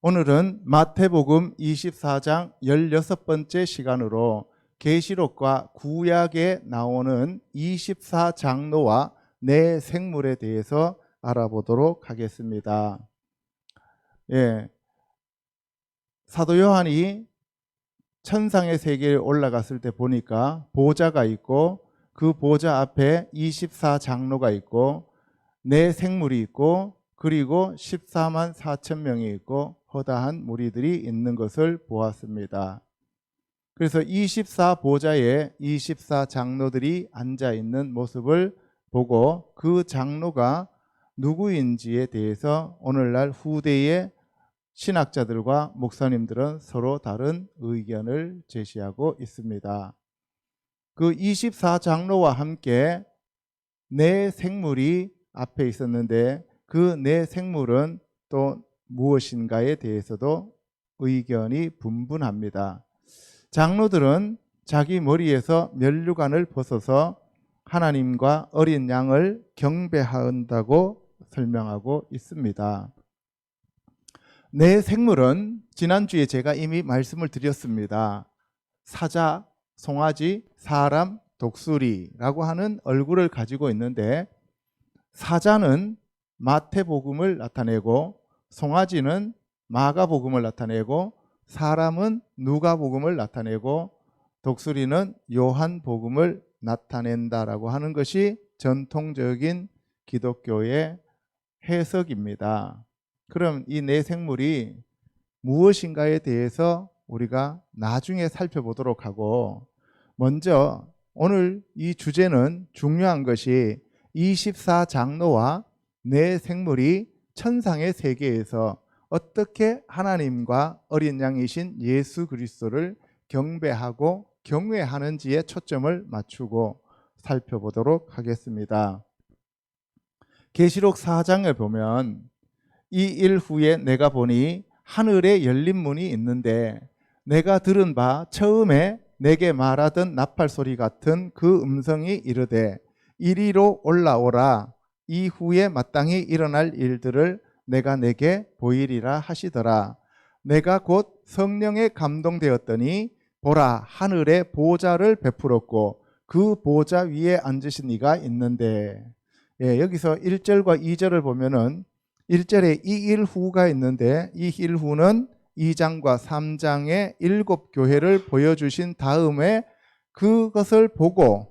오늘은 마태복음 24장 16번째 시간으로 계시록과 구약에 나오는 24장로와 내 생물에 대해서 알아보도록 하겠습니다. 사도 요한이 천상의 세계에 올라갔을 때 보니까 보좌가 있고 그 보좌 앞에 24장로가 있고 내 생물이 있고 그리고 14만 4천 명이 있고 허다한 무리들이 있는 것을 보았습니다. 그래서 24보좌에 24장로들이 앉아 있는 모습을 보고 그 장로가 누구인지에 대해서 오늘날 후대의 신학자들과 목사님들은 서로 다른 의견을 제시하고 있습니다. 그 24장로와 함께 내 생물이 앞에 있었는데 그 내 생물은 또 무엇인가에 대해서도 의견이 분분합니다. 장로들은 자기 머리에서 면류관을 벗어서 하나님과 어린 양을 경배한다고 설명하고 있습니다. 내 생물은 지난주에 제가 이미 말씀을 드렸습니다. 사자, 송아지, 사람, 독수리라고 하는 얼굴을 가지고 있는데 사자는 마태복음을 나타내고 송아지는 마가복음을 나타내고 사람은 누가복음을 나타내고 독수리는 요한복음을 나타낸다라고 하는 것이 전통적인 기독교의 해석입니다. 그럼 이 네 생물이 무엇인가에 대해서 우리가 나중에 살펴보도록 하고, 먼저 오늘 이 주제는 중요한 것이 24장로와 네 생물이 천상의 세계에서 어떻게 하나님과 어린 양이신 예수 그리스도를 경배하고 경외하는지에 초점을 맞추고 살펴보도록 하겠습니다. 계시록 4장을 보면 이 일 후에 내가 보니 하늘에 열린 문이 있는데 내가 들은 바 처음에 내게 말하던 나팔 소리 같은 그 음성이 이르되 이리로 올라오라. 이후에 마땅히 일어날 일들을 내가 내게 보이리라 하시더라. 내가 곧 성령에 감동되었더니 보라, 하늘에 보좌를 베풀었고 그 보좌 위에 앉으신 이가 있는데, 여기서 1절과 2절을 보면은 1절에 이 일 후가 있는데 이 일 후는 2장과 3장의 7교회를 보여주신 다음에 그것을 보고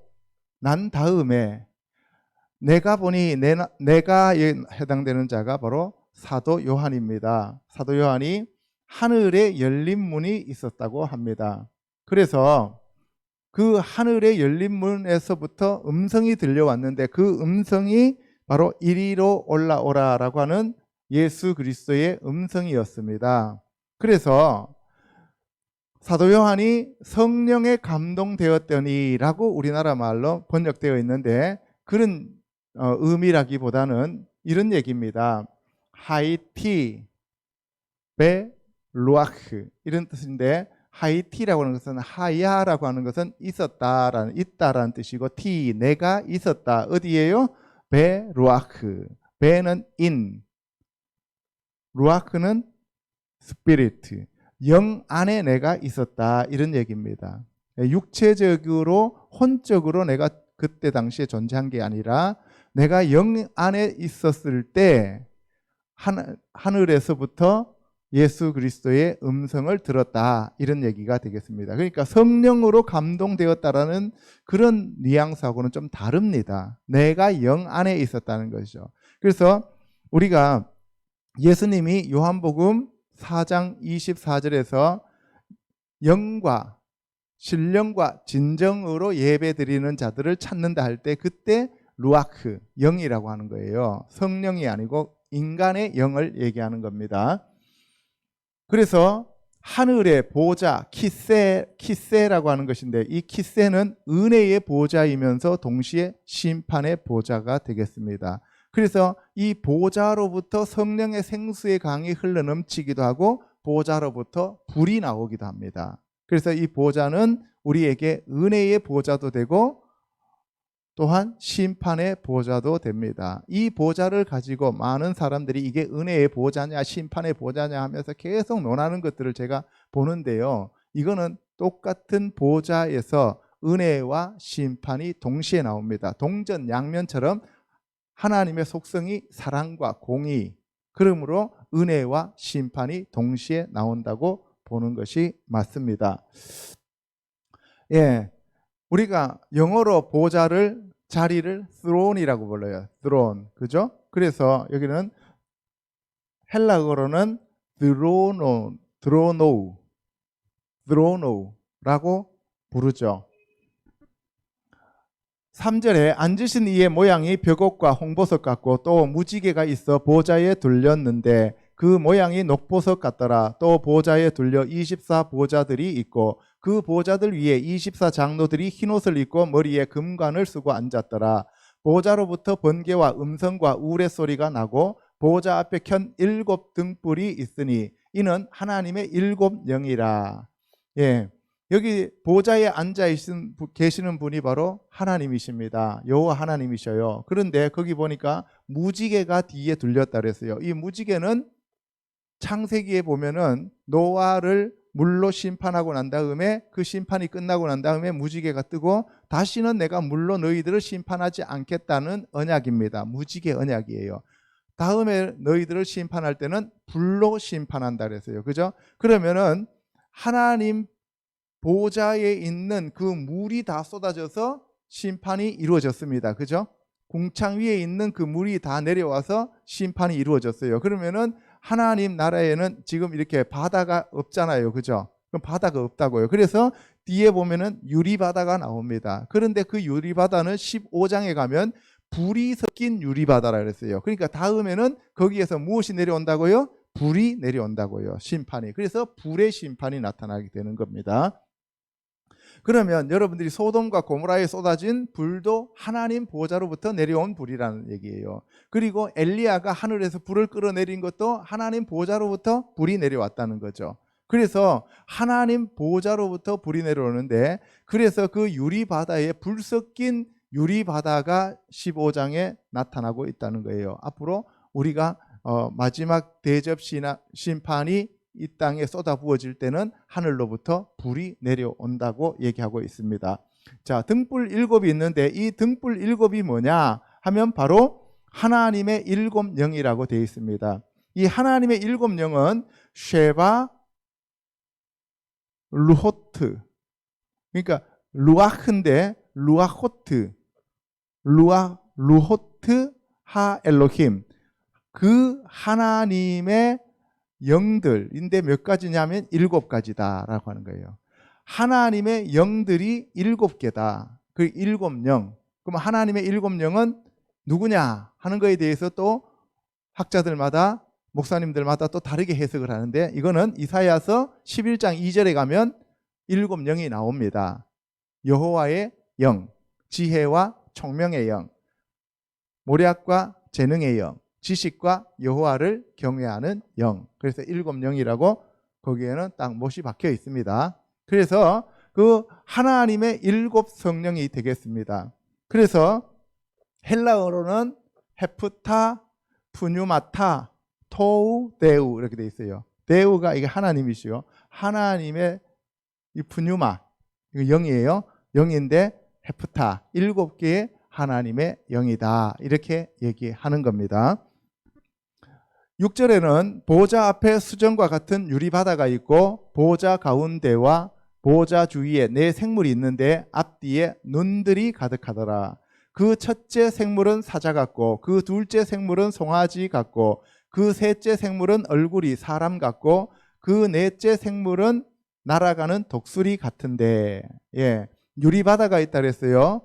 난 다음에 내가 보니 내가 해당되는 자가 바로 사도 요한입니다. 사도 요한이 하늘에 열린 문이 있었다고 합니다. 그래서 그 하늘에 열린 문에서부터 음성이 들려왔는데 그 음성이 바로 이리로 올라오라라고 하는 예수 그리스도의 음성이었습니다. 그래서 사도 요한이 성령에 감동되었더니라고 우리나라 말로 번역되어 있는데 그런 의미라기보다는 이런 얘기입니다. 하이티 베 루아흐 이런 뜻인데, 하이티라고 하는 것은 하야라고 하는 것은 있다라는 뜻이고, 티 내가 있었다 어디예요? 베 루아흐, 베는 인, 루아흐는 스피리트, 영 안에 내가 있었다 이런 얘기입니다. 육체적으로 혼적으로 내가 그때 당시에 존재한 게 아니라 내가 영 안에 있었을 때 하늘에서부터 예수 그리스도의 음성을 들었다 이런 얘기가 되겠습니다. 그러니까 성령으로 감동되었다라는 그런 뉘앙스하고는 좀 다릅니다. 내가 영 안에 있었다는 것이죠. 그래서 우리가 예수님이 요한복음 4장 24절에서 영과 신령과 진정으로 예배드리는 자들을 찾는다 할 때 그때 루아크, 영이라고 하는 거예요. 성령이 아니고 인간의 영을 얘기하는 겁니다. 그래서 하늘의 보좌, 키세라고 하는 것인데 이 키세는 은혜의 보좌이면서 동시에 심판의 보좌가 되겠습니다. 그래서 이 보좌로부터 성령의 생수의 강이 흘러넘치기도 하고 보좌로부터 불이 나오기도 합니다. 그래서 이 보좌는 우리에게 은혜의 보좌도 되고 또한 심판의 보좌도 됩니다. 이 보좌를 가지고 많은 사람들이 이게 은혜의 보좌냐 심판의 보좌냐 하면서 계속 논하는 것들을 제가 보는데요. 이거는 똑같은 보좌에서 은혜와 심판이 동시에 나옵니다. 동전 양면처럼 하나님의 속성이 사랑과 공의, 그러므로 은혜와 심판이 동시에 나온다고 보는 것이 맞습니다. 예, 우리가 영어로 보좌를 자리를 throne이라고 불러요. throne, 그죠? 그래서 여기는 헬라어로는 throno라고 부르죠. 3절에 앉으신 이의 모양이 벽옥과 홍보석 같고 또 무지개가 있어 보좌에 둘렸는데 그 모양이 녹보석 같더라. 또 보좌에 둘려 24 보좌들이 있고 그 보좌들 위에 24 장로들이 흰옷을 입고 머리에 금관을 쓰고 앉았더라. 보좌로부터 번개와 음성과 우레소리가 나고 보좌 앞에 켠 7 등불이 있으니 이는 하나님의 7 영이라. 예, 여기 보좌에 앉아 계시는 분이 바로 하나님이십니다. 여호와 하나님이셔요. 그런데 거기 보니까 무지개가 뒤에 둘렸다 그랬어요. 이 무지개는 창세기에 보면은 노아를 물로 심판하고 난 다음에 그 심판이 끝나고 난 다음에 무지개가 뜨고 다시는 내가 물로 너희들을 심판하지 않겠다는 언약입니다. 무지개 언약이에요. 다음에 너희들을 심판할 때는 불로 심판한다 그랬어요. 그죠? 그러면은 하나님 보좌에 있는 그 물이 다 쏟아져서 심판이 이루어졌습니다. 그죠? 궁창 위에 있는 그 물이 다 내려와서 심판이 이루어졌어요. 그러면은 하나님 나라에는 지금 이렇게 바다가 없잖아요. 그죠? 그럼 바다가 없다고요. 그래서 뒤에 보면은 유리바다가 나옵니다. 그런데 그 유리바다는 15장에 가면 불이 섞인 유리바다라 그랬어요. 그러니까 다음에는 거기에서 무엇이 내려온다고요? 불이 내려온다고요. 심판이. 그래서 불의 심판이 나타나게 되는 겁니다. 그러면 여러분들이 소돔과 고모라에 쏟아진 불도 하나님 보좌로부터 내려온 불이라는 얘기예요. 그리고 엘리야가 하늘에서 불을 끌어내린 것도 하나님 보좌로부터 불이 내려왔다는 거죠. 그래서 하나님 보좌로부터 불이 내려오는데, 그래서 그 유리바다에 불 섞인 유리바다가 15장에 나타나고 있다는 거예요. 앞으로 우리가 마지막 대접 심판이 이 땅에 쏟아부어질 때는 하늘로부터 불이 내려온다고 얘기하고 있습니다. 자, 등불 7이 있는데 이 등불 7이 뭐냐 하면 바로 하나님의 7 영이라고 되어 있습니다. 이 하나님의 7 영은 쉐바, 루호트, 그러니까 루아흐인데 루아호트, 루호트 하 엘로힘, 그 하나님의 영들인데 몇 가지냐면 7가지다라고 하는 거예요. 하나님의 영들이 7개다. 그 7 영. 그럼 하나님의 7 영은 누구냐 하는 거에 대해서 또 학자들마다 목사님들마다 또 다르게 해석을 하는데, 이거는 이사야서 11장 2절에 가면 7 영이 나옵니다. 여호와의 영, 지혜와 총명의 영, 모략과 재능의 영, 지식과 여호와를 경외하는 영. 그래서 7 영이라고 거기에는 딱 못이 박혀 있습니다. 그래서 그 하나님의 7 성령이 되겠습니다. 그래서 헬라어로는 헤프타, 푸뉴마타, 토우, 데우 이렇게 되어 있어요. 데우가 이게 하나님이시요. 하나님의 이 푸뉴마, 이거 영이에요. 영인데 헤프타, 7개의 하나님의 영이다. 이렇게 얘기하는 겁니다. 6절에는 보좌 앞에 수정과 같은 유리바다가 있고 보좌 가운데와 보좌 주위에 4 생물이 있는데 앞뒤에 눈들이 가득하더라. 그 첫째 생물은 사자 같고 그 둘째 생물은 송아지 같고 그 셋째 생물은 얼굴이 사람 같고 그 넷째 생물은 날아가는 독수리 같은데, 예, 유리바다가 있다 그랬어요.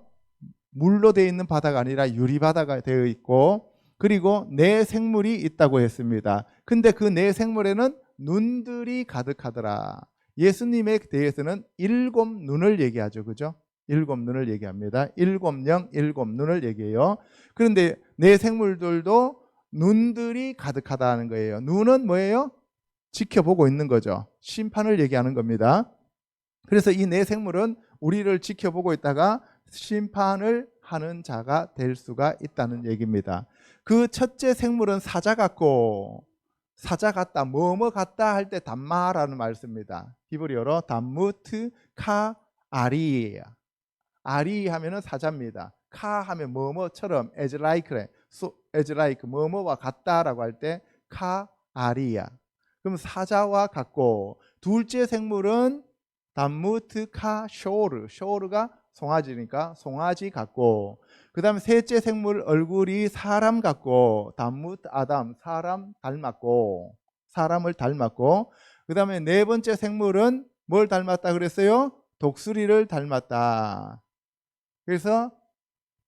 물로 되어 있는 바다가 아니라 유리바다가 되어 있고, 그리고 4 생물이 있다고 했습니다. 근데 그 4 생물에는 눈들이 가득하더라. 예수님에 대해서는 7 눈을 얘기하죠. 그죠? 7 눈을 얘기합니다. 7 영, 7 눈을 얘기해요. 그런데 4 생물들도 눈들이 가득하다는 거예요. 눈은 뭐예요? 지켜보고 있는 거죠. 심판을 얘기하는 겁니다. 그래서 이 4 생물은 우리를 지켜보고 있다가 심판을 하는 자가 될 수가 있다는 얘기입니다. 그 첫째 생물은 사자 같고, 사자 같다, 뭐뭐 같다 할 때 담마라는 말 씁니다. 히브리어로 담무트 카 아리야. 아리 하면은 사자입니다. 카 하면 뭐뭐처럼 as like, as like 뭐뭐와 같다라고 할 때 카 아리야. 그럼 사자와 같고, 둘째 생물은 담무트 카 쇼르, 쇼르가 송아지니까 송아지 같고, 그 다음에 셋째 생물 얼굴이 사람 같고, 담무트 아담, 사람 닮았고, 사람을 닮았고, 그 다음에 네 번째 생물은 뭘 닮았다 그랬어요? 독수리를 닮았다. 그래서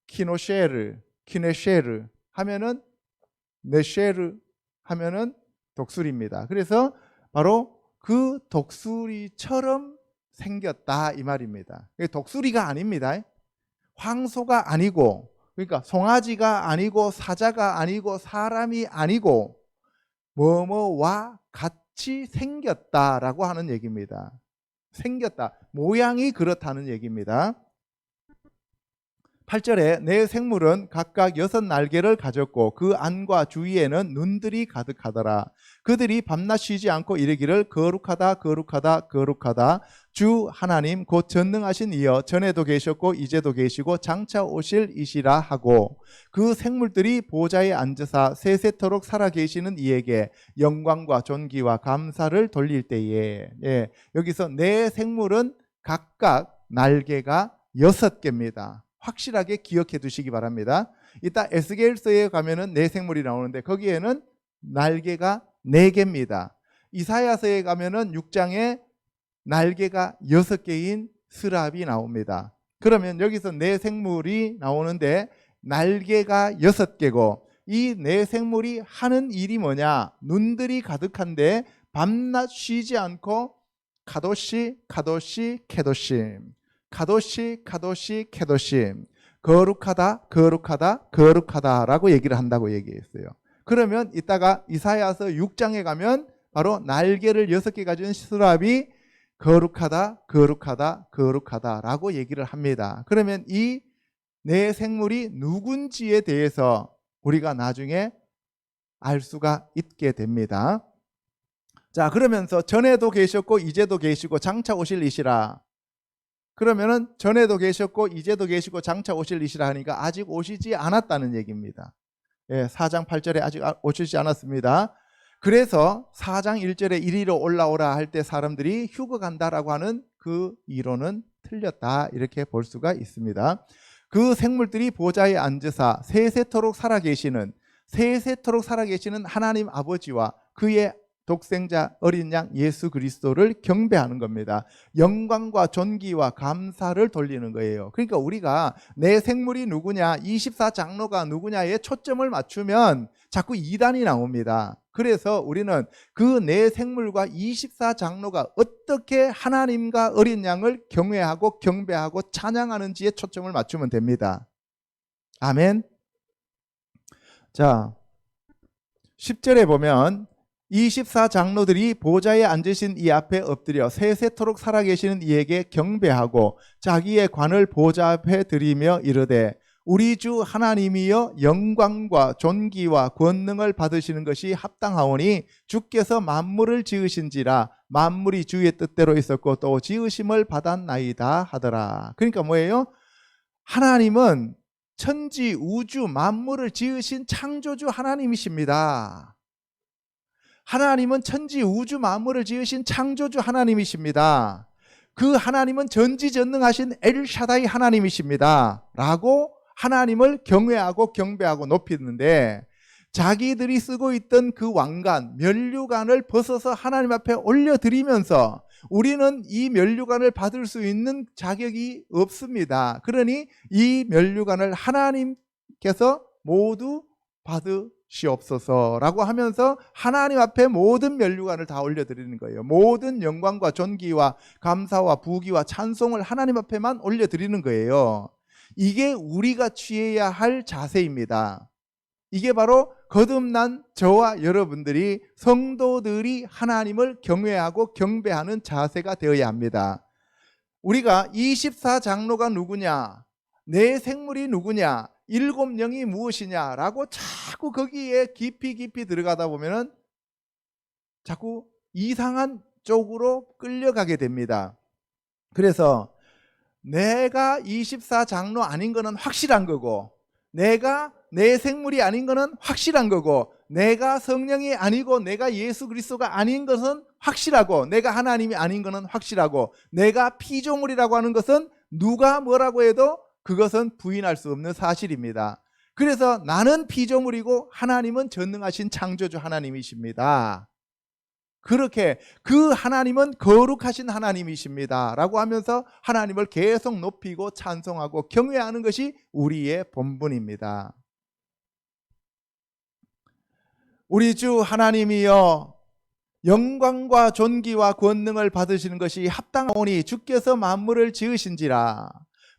키노쉐르, 키네쉐르 하면은 네쉐르 하면은 독수리입니다. 그래서 바로 그 독수리처럼 생겼다 이 말입니다. 독수리가 아닙니다. 황소가 아니고, 그러니까 송아지가 아니고 사자가 아니고 사람이 아니고 뭐뭐와 같이 생겼다라고 하는 얘기입니다. 생겼다, 모양이 그렇다는 얘기입니다. 8절에 내 생물은 각각 6날개를 가졌고 그 안과 주위에는 눈들이 가득하더라. 그들이 밤낮 쉬지 않고 이르기를 거룩하다 거룩하다 거룩하다 주 하나님 곧 전능하신 이여 전에도 계셨고 이제도 계시고 장차 오실 이시라 하고, 그 생물들이 보좌에 앉으사 세세토록 살아계시는 이에게 영광과 존귀와 감사를 돌릴 때에, 여기서 내 생물은 각각 날개가 6개입니다. 확실하게 기억해 두시기 바랍니다. 이따 에스겔서에 가면은 내 생물이 나오는데 거기에는 날개가 4개입니다. 이사야서에 가면은 6장에 날개가 6개인 스랍이 나옵니다. 그러면 여기서 내 생물이 나오는데 날개가 6개고, 이 내 생물이 하는 일이 뭐냐? 눈들이 가득한데 밤낮 쉬지 않고 카도시 카도시 케도심, 카도시 카도시 케도심, 거룩하다 거룩하다 거룩하다라고 얘기를 한다고 얘기했어요. 그러면 이따가 이사야서 6장에 가면 바로 날개를 6개 가진 스랍이 거룩하다 거룩하다 거룩하다라고 얘기를 합니다. 그러면 이 내 생물이 누군지에 대해서 우리가 나중에 알 수가 있게 됩니다. 자, 그러면서 전에도 계셨고 이제도 계시고 장차 오실 이시라. 그러면은 전에도 계셨고 이제도 계시고 장차 오실 이시라 하니까 아직 오시지 않았다는 얘기입니다. 4장 8절에 아직 오시지 않았습니다. 그래서 4장 1절에 이리로 올라오라 할 때 사람들이 휴거 간다라고 하는 그 이론은 틀렸다, 이렇게 볼 수가 있습니다. 그 생물들이 보좌에 앉으사 세세토록 살아계시는 하나님 아버지와 그의 독생자 어린 양 예수 그리스도를 경배하는 겁니다. 영광과 존귀와 감사를 돌리는 거예요. 그러니까 우리가 내 생물이 누구냐, 24장로가 누구냐에 초점을 맞추면 자꾸 이단이 나옵니다. 그래서 우리는 그 내 생물과 24장로가 어떻게 하나님과 어린 양을 경외하고 경배하고 찬양하는지에 초점을 맞추면 됩니다. 아멘. 자, 10절에 보면 24장로들이 보좌에 앉으신 이 앞에 엎드려 세세토록 살아계시는 이에게 경배하고 자기의 관을 보좌 앞에 드리며 이르되 우리 주 하나님이여 영광과 존귀와 권능을 받으시는 것이 합당하오니 주께서 만물을 지으신지라 만물이 주의 뜻대로 있었고 또 지으심을 받았나이다 하더라. 그러니까 뭐예요? 하나님은 천지 우주 만물을 지으신 창조주 하나님이십니다. 하나님은 천지 우주 만물을 지으신 창조주 하나님이십니다. 그 하나님은 전지전능하신 엘샤다이 하나님이십니다 라고 하나님을 경외하고 경배하고 높이는데, 자기들이 쓰고 있던 그 왕관, 면류관을 벗어서 하나님 앞에 올려드리면서 우리는 이 면류관을 받을 수 있는 자격이 없습니다. 그러니 이 면류관을 하나님께서 모두 받으시옵소서라고 하면서 하나님 앞에 모든 면류관을 다 올려드리는 거예요. 모든 영광과 존귀와 감사와 부귀와 찬송을 하나님 앞에만 올려드리는 거예요. 이게 우리가 취해야 할 자세입니다. 이게 바로 거듭난 저와 여러분들이, 성도들이 하나님을 경외하고 경배하는 자세가 되어야 합니다. 우리가 24장로가 누구냐? 내 생물이 누구냐, 일곱 영이 무엇이냐라고 자꾸 거기에 깊이 들어가다 보면은 자꾸 이상한 쪽으로 끌려가게 됩니다. 그래서 내가 24장로 아닌 거는 확실한 거고, 내가 내 생물이 아닌 거는 확실한 거고, 내가 성령이 아니고 내가 예수 그리스도가 아닌 것은 확실하고, 내가 하나님이 아닌 거는 확실하고, 내가 피조물이라고 하는 것은 누가 뭐라고 해도 그것은 부인할 수 없는 사실입니다. 그래서 나는 피조물이고 하나님은 전능하신 창조주 하나님이십니다. 그렇게 그 하나님은 거룩하신 하나님이십니다 라고 하면서 하나님을 계속 높이고 찬송하고 경외하는 것이 우리의 본분입니다. 우리 주 하나님이여, 영광과 존귀와 권능을 받으시는 것이 합당하오니 주께서 만물을 지으신지라.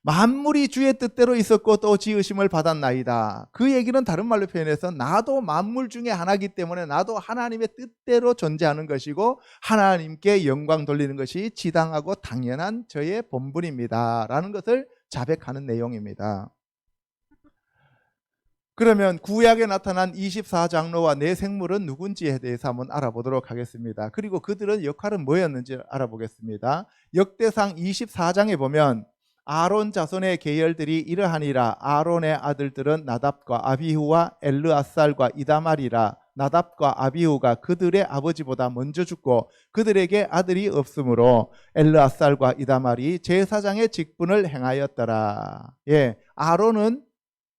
만물이 주의 뜻대로 있었고 또 지으심을 받았나이다. 그 얘기는 다른 말로 표현해서 나도 만물 중에 하나이기 때문에 나도 하나님의 뜻대로 존재하는 것이고 하나님께 영광 돌리는 것이 지당하고 당연한 저의 본분입니다 라는 것을 자백하는 내용입니다. 그러면 구약에 나타난 24장로와 내 생물은 누군지에 대해서 한번 알아보도록 하겠습니다. 그리고 그들은 역할은 뭐였는지 알아보겠습니다. 역대상 24장에 보면 아론 자손의 계열들이 이러하니라. 아론의 아들들은 나답과 아비후와 엘르앗살과 이다말이라. 나답과 아비후가 그들의 아버지보다 먼저 죽고 그들에게 아들이 없으므로 엘르앗살과 이다말이 제사장의 직분을 행하였더라. 아론은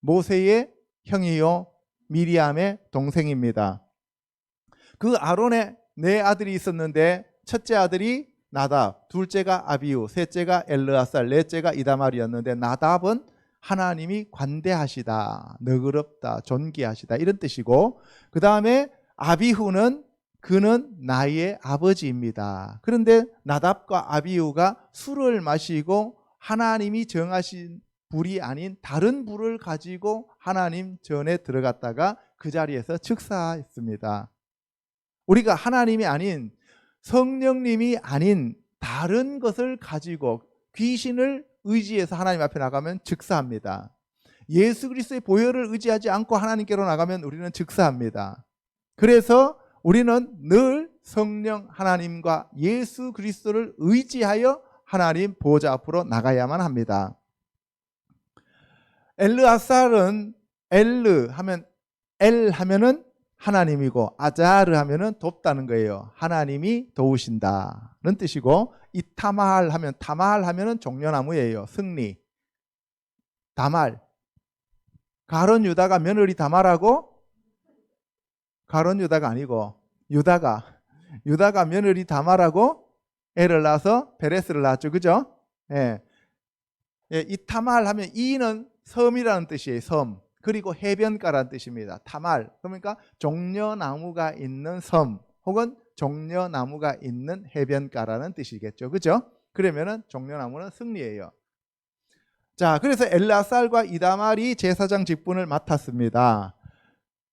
모세의 형이요 미리암의 동생입니다. 그 아론의 네 아들이 있었는데 첫째 아들이 나답, 둘째가 아비후, 셋째가 엘르앗살, 넷째가 이다말이었는데 나답은 하나님이 관대하시다, 너그럽다, 존귀하시다 이런 뜻이고, 그 다음에 아비후는 그는 나의 아버지입니다. 그런데 나답과 아비후가 술을 마시고 하나님이 정하신 불이 아닌 다른 불을 가지고 하나님 전에 들어갔다가 그 자리에서 즉사했습니다. 우리가 하나님이 아닌 성령님이 아닌 다른 것을 가지고 귀신을 의지해서 하나님 앞에 나가면 즉사합니다. 예수 그리스도의 보혈을 의지하지 않고 하나님께로 나가면 우리는 즉사합니다. 그래서 우리는 늘 성령 하나님과 예수 그리스도를 의지하여 하나님 보좌 앞으로 나가야만 합니다. 엘르앗살은 엘르 하면은 하나님이고 아자르 하면은 돕다는 거예요. 하나님이 도우신다는 뜻이고, 이타말 하면은 종려나무예요. 승리. 다말. 가론 유다가 며느리 다말하고, 가론 유다가 아니고 유다가 며느리 다말하고 애를 낳아서 베레스를 낳았죠. 그죠? 이타말 하면 이는 섬이라는 뜻이에요. 섬. 그리고 해변가라는 뜻입니다. 타말, 그러니까 종려나무가 있는 섬 혹은 종려나무가 있는 해변가라는 뜻이겠죠. 그죠? 그러면은 종려나무는 승리예요. 자, 그래서 엘르앗살과 이다말이 제사장 직분을 맡았습니다.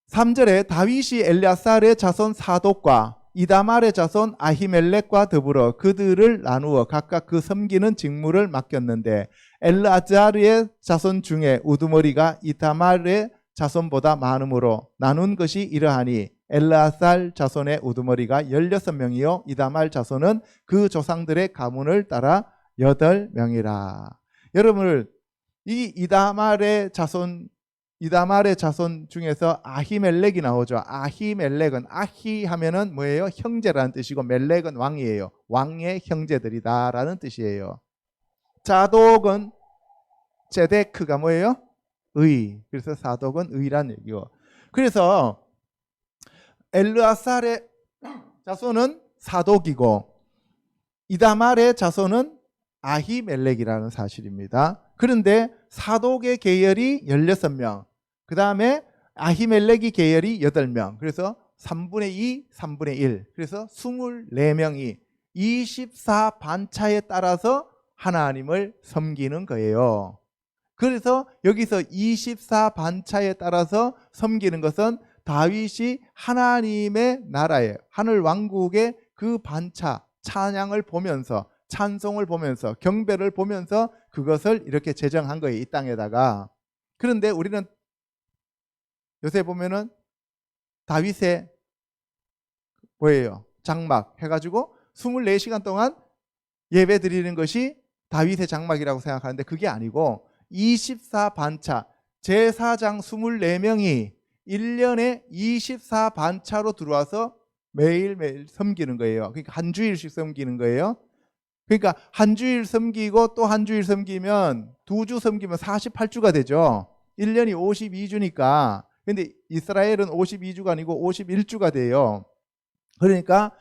3절에 다윗이 엘르앗살의 자손 사독과 이다말의 자손 아히멜렉과 더불어 그들을 나누어 각각 그 섬기는 직무를 맡겼는데, 엘르아자르의 자손 중에 우두머리가 이다말의 자손보다 많으므로 나눈 것이 이러하니 엘르앗살 자손의 우두머리가 16명이요 이다말 자손은 그 조상들의 가문을 따라 8명이라. 여러분, 이 이다말의 자손 중에서 아히멜렉이 나오죠. 아히멜렉은 아히 하면은 뭐예요? 형제라는 뜻이고 멜렉은 왕이에요. 왕의 형제들이다라는 뜻이에요. 자독은 제데크가 뭐예요? 의. 그래서 사독은 의라는 얘기고. 그래서 엘르앗살의 자손은 사독이고 이다말의 자손은 아히멜렉이라는 사실입니다. 그런데 사독의 계열이 16명, 그 다음에 아히멜렉이 계열이 8명, 그래서 3분의 2, 3분의 1, 그래서 24명이 24반차에 따라서 하나님을 섬기는 거예요. 그래서 여기서 24반차에 따라서 섬기는 것은 다윗이 하나님의 나라에 하늘 왕국의 그 반차 찬양을 보면서 찬송을 보면서 경배를 보면서 그것을 이렇게 제정한 거예요. 이 땅에다가. 그런데 우리는 요새 보면은 다윗의 뭐예요? 장막 해가지고 24시간 동안 예배 드리는 것이 다윗의 장막이라고 생각하는데 그게 아니고 24반차 제사장 24명이 1년에 24반차로 들어와서 매일매일 섬기는 거예요. 그러니까 한 주일씩 섬기는 거예요. 그러니까 한 주일 섬기고 또 한 주일 섬기면 2주 섬기면 48주가 되죠. 1년이 52주니까. 근데 이스라엘은 52주가 아니고 51주가 돼요. 그러니까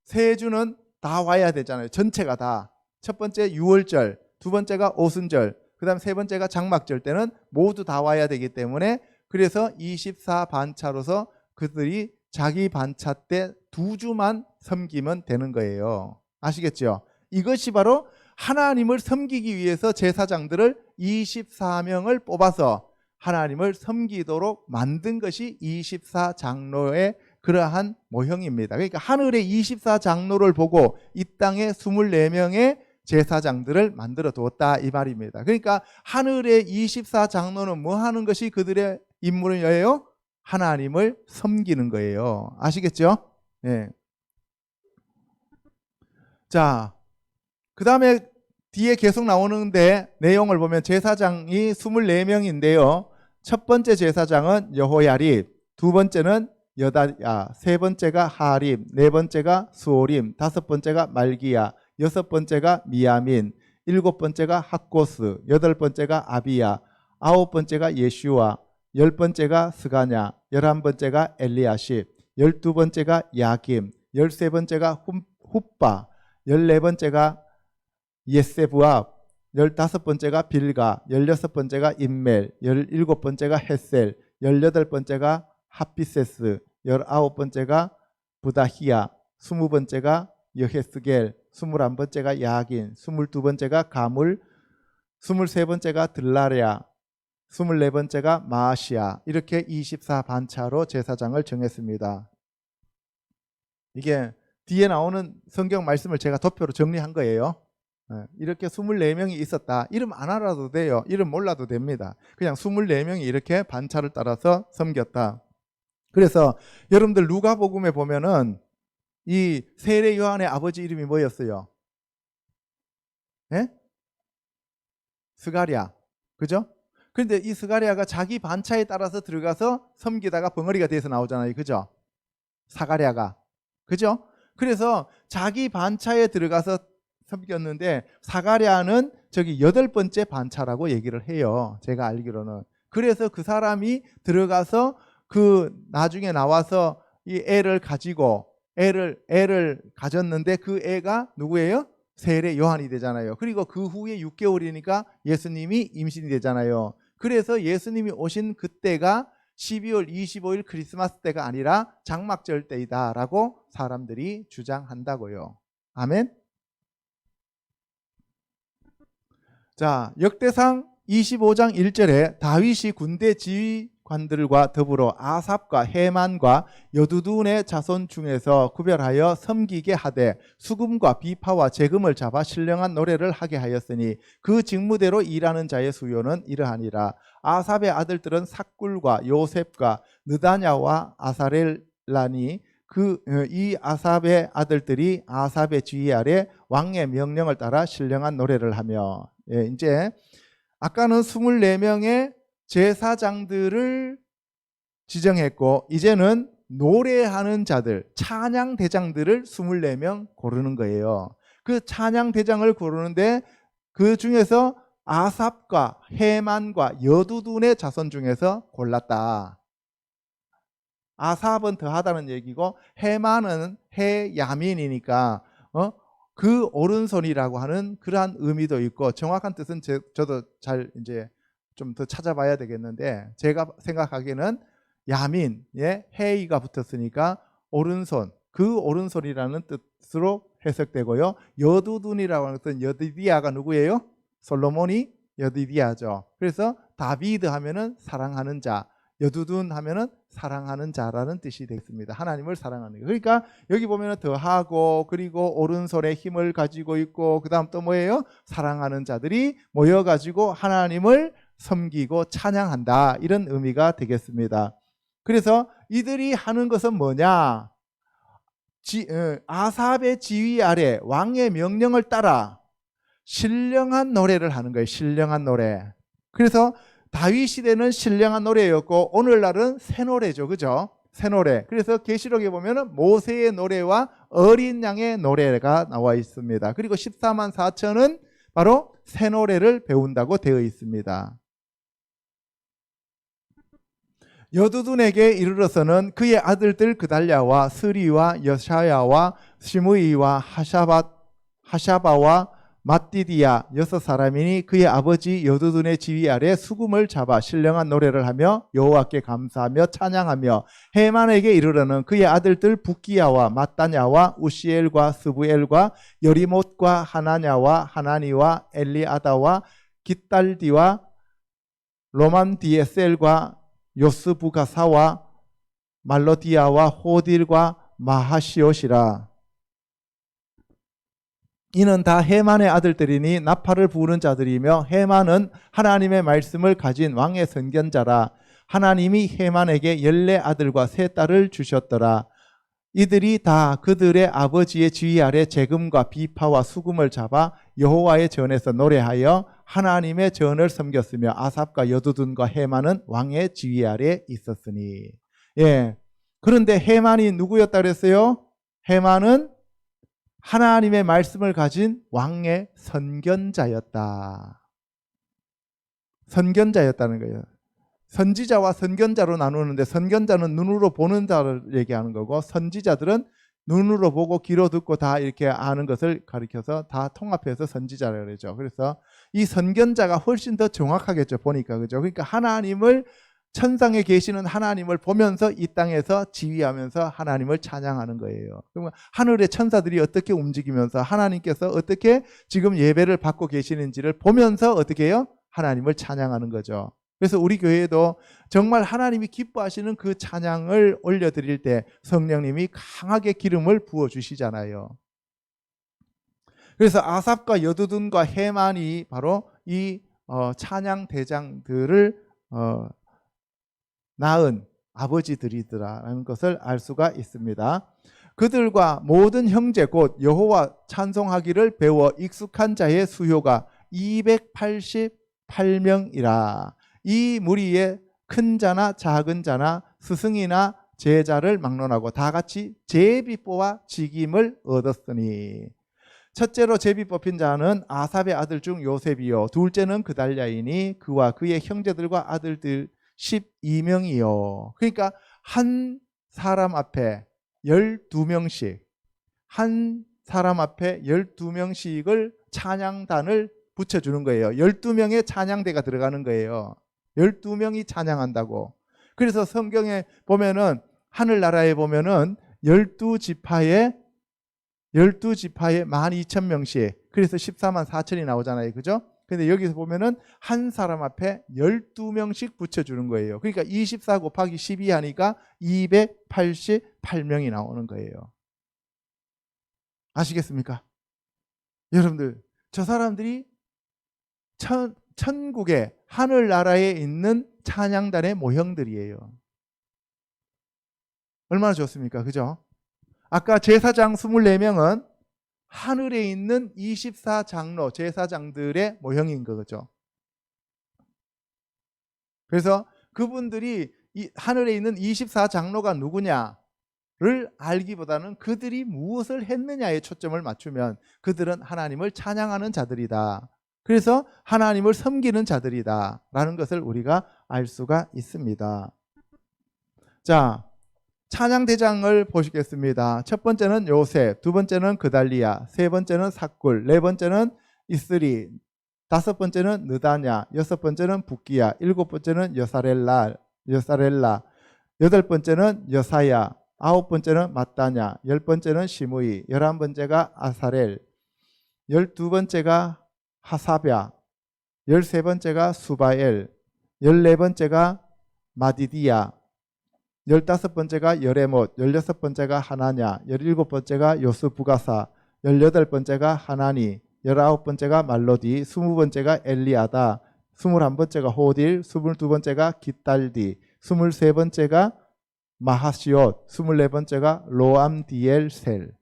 3주는 다 와야 되잖아요. 전체가 다. 첫 번째 유월절, 두 번째가 오순절, 그 다음 세 번째가 장막절 때는 모두 다 와야 되기 때문에 그래서 24반차로서 그들이 자기 반차 때 2주만 섬기면 되는 거예요. 아시겠죠? 이것이 바로 하나님을 섬기기 위해서 제사장들을 24명을 뽑아서 하나님을 섬기도록 만든 것이 24장로의 그러한 모형입니다. 그러니까 하늘의 24장로를 보고 이 땅에 24명의 제사장들을 만들어 두었다 이 말입니다. 그러니까 하늘의 24장로는 뭐 하는 것이 그들의 임무예요? 하나님을 섬기는 거예요. 아시겠죠? 네. 자, 그 다음에 뒤에 계속 나오는데 내용을 보면 제사장이 24명인데요. 첫 번째 제사장은 여호야립, 두 번째는 여다야, 세 번째가 하립, 네 번째가 수오림, 다섯 번째가 말기야, 여섯 번째가 미야민, 일곱 번째가 학고스, 여덟 번째가 아비야, 아홉 번째가 예슈아, 열 번째가 스가냐, 11번째가 엘리야십, 12번째가 야김, 13번째가 훗바, 14번째가 예세부압, 15번째가 빌가, 16번째가 임멜, 17번째가 헷셀, 18번째가 하피세스, 19번째가 부다히야, 20번째가 여헤스겔, 21번째가 야긴, 22번째가 가물, 23번째가 들라랴, 24번째가 마시아. 이렇게 24반차로 제사장을 정했습니다. 이게 뒤에 나오는 성경 말씀을 제가 도표로 정리한 거예요. 이렇게 24명이 있었다. 이름 안 알아도 돼요. 이름 몰라도 됩니다. 그냥 24명이 이렇게 반차를 따라서 섬겼다. 그래서 여러분들 누가복음에 보면은 이 세례 요한의 아버지 이름이 뭐였어요? 예? 스가랴. 그죠? 그런데 이 스가랴가 자기 반차에 따라서 들어가서 섬기다가 벙어리가 돼서 나오잖아요. 그죠? 사가랴가. 그죠? 그래서 자기 반차에 들어가서 섬겼는데 사가랴는 저기 8번째 반차라고 얘기를 해요. 제가 알기로는. 그래서 그 사람이 들어가서 그 나중에 나와서 이 애를 가지고 애를 가졌는데 그 애가 누구예요? 세례 요한이 되잖아요. 그리고 그 후에 6개월이니까 예수님이 임신이 되잖아요. 그래서 예수님이 오신 그때가 12월 25일 크리스마스 때가 아니라 장막절 때이다라고 사람들이 주장한다고요. 아멘. 자, 역대상 25장 1절에 다윗이 군대 지휘관들과 더불어 아삽과 헤만과 여두둔의 자손 중에서 구별하여 섬기게 하되 수금과 비파와 재금을 잡아 신령한 노래를 하게 하였으니 그 직무대로 일하는 자의 수요는 이러하니라. 아삽의 아들들은 삭굴과 요셉과 느다냐와 아사렐라니 이 아삽의 아들들이 아삽의 지휘 아래 왕의 명령을 따라 신령한 노래를 하며. 예, 이제 아까는 24명의 제사장들을 지정했고 이제는 노래하는 자들, 찬양 대장들을 24명 고르는 거예요. 그 찬양 대장을 고르는데 그 중에서 아삽과 헤만과 여두둔의 자손 중에서 골랐다. 아삽은 더하다는 얘기고 헤만은 헤야민이니까 그 오른손이라고 하는 그러한 의미도 있고 정확한 뜻은 저도 잘 이제 좀 더 찾아봐야 되겠는데 제가 생각하기에는 야민에 헤이가 붙었으니까 오른손, 그 오른손이라는 뜻으로 해석되고요. 여두둔이라고 하는 것은 여디디아가 누구예요? 솔로몬이 여디디아죠. 그래서 다비드 하면은 사랑하는 자, 여두둔 하면은 사랑하는 자라는 뜻이 되겠습니다. 하나님을 사랑하는 거. 그러니까 여기 보면은 더하고 그리고 오른손에 힘을 가지고 있고 그다음 또 뭐예요? 사랑하는 자들이 모여 가지고 하나님을 섬기고 찬양한다. 이런 의미가 되겠습니다. 그래서 이들이 하는 것은 뭐냐? 아삽의 지휘 아래 왕의 명령을 따라 신령한 노래를 하는 거예요. 신령한 노래. 그래서 다윗 시대는 신령한 노래였고 오늘날은 새 노래죠. 그죠? 새 노래. 그래서 계시록에 보면은 모세의 노래와 어린 양의 노래가 나와 있습니다. 그리고 14만 4천은 바로 새 노래를 배운다고 되어 있습니다. 여두둔에게 이르러서는 그의 아들들 그달랴와 스리와 여샤야와 시므이와 하샤바와 맏디디야 6사람이니 그의 아버지 여두둔의 지휘 아래 수금을 잡아 신령한 노래를 하며 여호와께 감사하며 찬양하며 헤만에게 이르러는 그의 아들들 붓기야와 맏다냐와 우시엘과 스부엘과 여리못과 하나냐와 하나니와 엘리아다와 깃달디와 로맘디에셀과 요스부가사와 말로디아와 호딜과 마하시옷이라. 이는 다 헤만의 아들들이니 나팔을 부는 자들이며 헤만은 하나님의 말씀을 가진 왕의 선견자라. 하나님이 헤만에게 14아들과 3딸을 주셨더라. 이들이 다 그들의 아버지의 지휘 아래 재금과 비파와 수금을 잡아 여호와의 전에서 노래하여 하나님의 전을 섬겼으며 아삽과 여두둔과 헤만은 왕의 지휘 아래 있었으니. 예. 그런데 헤만이 누구였다 그랬어요? 헤만은 하나님의 말씀을 가진 왕의 선견자였다. 선견자였다는 거예요. 선지자와 선견자로 나누는데 선견자는 눈으로 보는 자를 얘기하는 거고 선지자들은 눈으로 보고 귀로 듣고 다 이렇게 아는 것을 가리켜서 다 통합해서 선지자라고 그러죠. 그래서 이 선견자가 훨씬 더 정확하겠죠. 보니까. 그죠? 그러니까 하나님을 천상에 계시는 하나님을 보면서 이 땅에서 지휘하면서 하나님을 찬양하는 거예요. 그러면 하늘의 천사들이 어떻게 움직이면서 하나님께서 어떻게 지금 예배를 받고 계시는지를 보면서 어떻게 해요? 하나님을 찬양하는 거죠. 그래서 우리 교회도 정말 하나님이 기뻐하시는 그 찬양을 올려드릴 때 성령님이 강하게 기름을 부어주시잖아요. 그래서 아삽과 여두둔과 헤만이 바로 이 찬양 대장들을 낳은 아버지들이더라라는 것을 알 수가 있습니다. 그들과 모든 형제 곧 여호와 찬송하기를 배워 익숙한 자의 수요가 288명이라. 이 무리에 큰 자나 작은 자나 스승이나 제자를 막론하고 다 같이 제비 뽑아 직임을 얻었으니. 첫째로 제비 뽑힌 자는 아삽의 아들 중 요셉이요 둘째는 그달랴이니 그와 그의 형제들과 아들들 12명이요. 그러니까 한 사람 앞에 12명씩 한 사람 앞에 12명씩을 찬양단을 붙여주는 거예요. 12명의 찬양대가 들어가는 거예요. 12명이 찬양한다고. 그래서 성경에 보면은 하늘나라에 보면은 12지파에 12,000명씩 그래서 14만 4천이 나오잖아요. 그죠? 근데 여기서 보면은 한 사람 앞에 12명씩 붙여주는 거예요. 그러니까 24 곱하기 12 하니까 288명이 나오는 거예요. 아시겠습니까? 여러분들, 저 사람들이 천국의 하늘나라에 있는 찬양단의 모형들이에요. 얼마나 좋습니까? 그죠? 아까 제사장 24명은 하늘에 있는 24장로, 제사장들의 모형인 거죠. 그래서 그분들이 이 하늘에 있는 24장로가 누구냐를 알기보다는 그들이 무엇을 했느냐에 초점을 맞추면 그들은 하나님을 찬양하는 자들이다. 그래서 하나님을 섬기는 자들이다 라는 것을 우리가 알 수가 있습니다. 자, 찬양대장을 보시겠습니다. 첫 번째는 요셉, 두 번째는 그달리야, 세 번째는 삭굴, 네 번째는 이스리, 다섯 번째는 느다냐, 여섯 번째는 붓기야, 일곱 번째는 여사렐라, 여덟 번째는 여사야, 아홉 번째는 맏다냐, 열 번째는 시므이, 11번째가 아사렐, 12번째가 하사랴, 13번째가 수바엘, 14번째가 마디디야, 15번째가 여레못, 16번째가 하나냐, 17번째가 요스부가사, 18번째가 하나니, 19번째가 말로디, 20번째가 엘리아다, 21번째가 호딜, 22번째가 깃달디, 23번째가 마하시옷, 24번째가 로암디엘셀.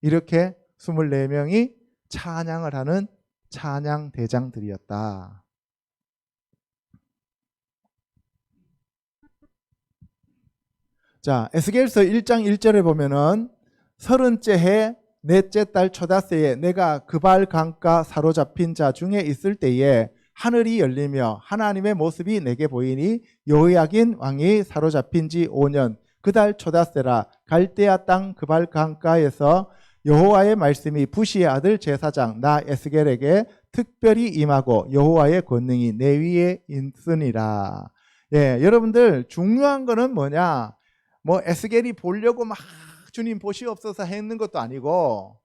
이렇게 24명이 찬양을 하는 찬양 대장들이었다. 자, 에스겔서 1장 1절에 보면은 30째 해 넷째 달 초다새에 내가 그발 강가 사로잡힌 자 중에 있을 때에 하늘이 열리며 하나님의 모습이 내게 보이니 여호야긴 왕이 사로잡힌 지 5년 그 달 초다새라 갈대아 땅 그발 강가에서 여호와의 말씀이 부시의 아들 제사장 나 에스겔에게 특별히 임하고 여호와의 권능이 내 위에 있으니라. 예, 여러분들 중요한 거는 뭐냐? 뭐 에스겔이 보려고 막 주님 보시옵소서 했는 것도 아니고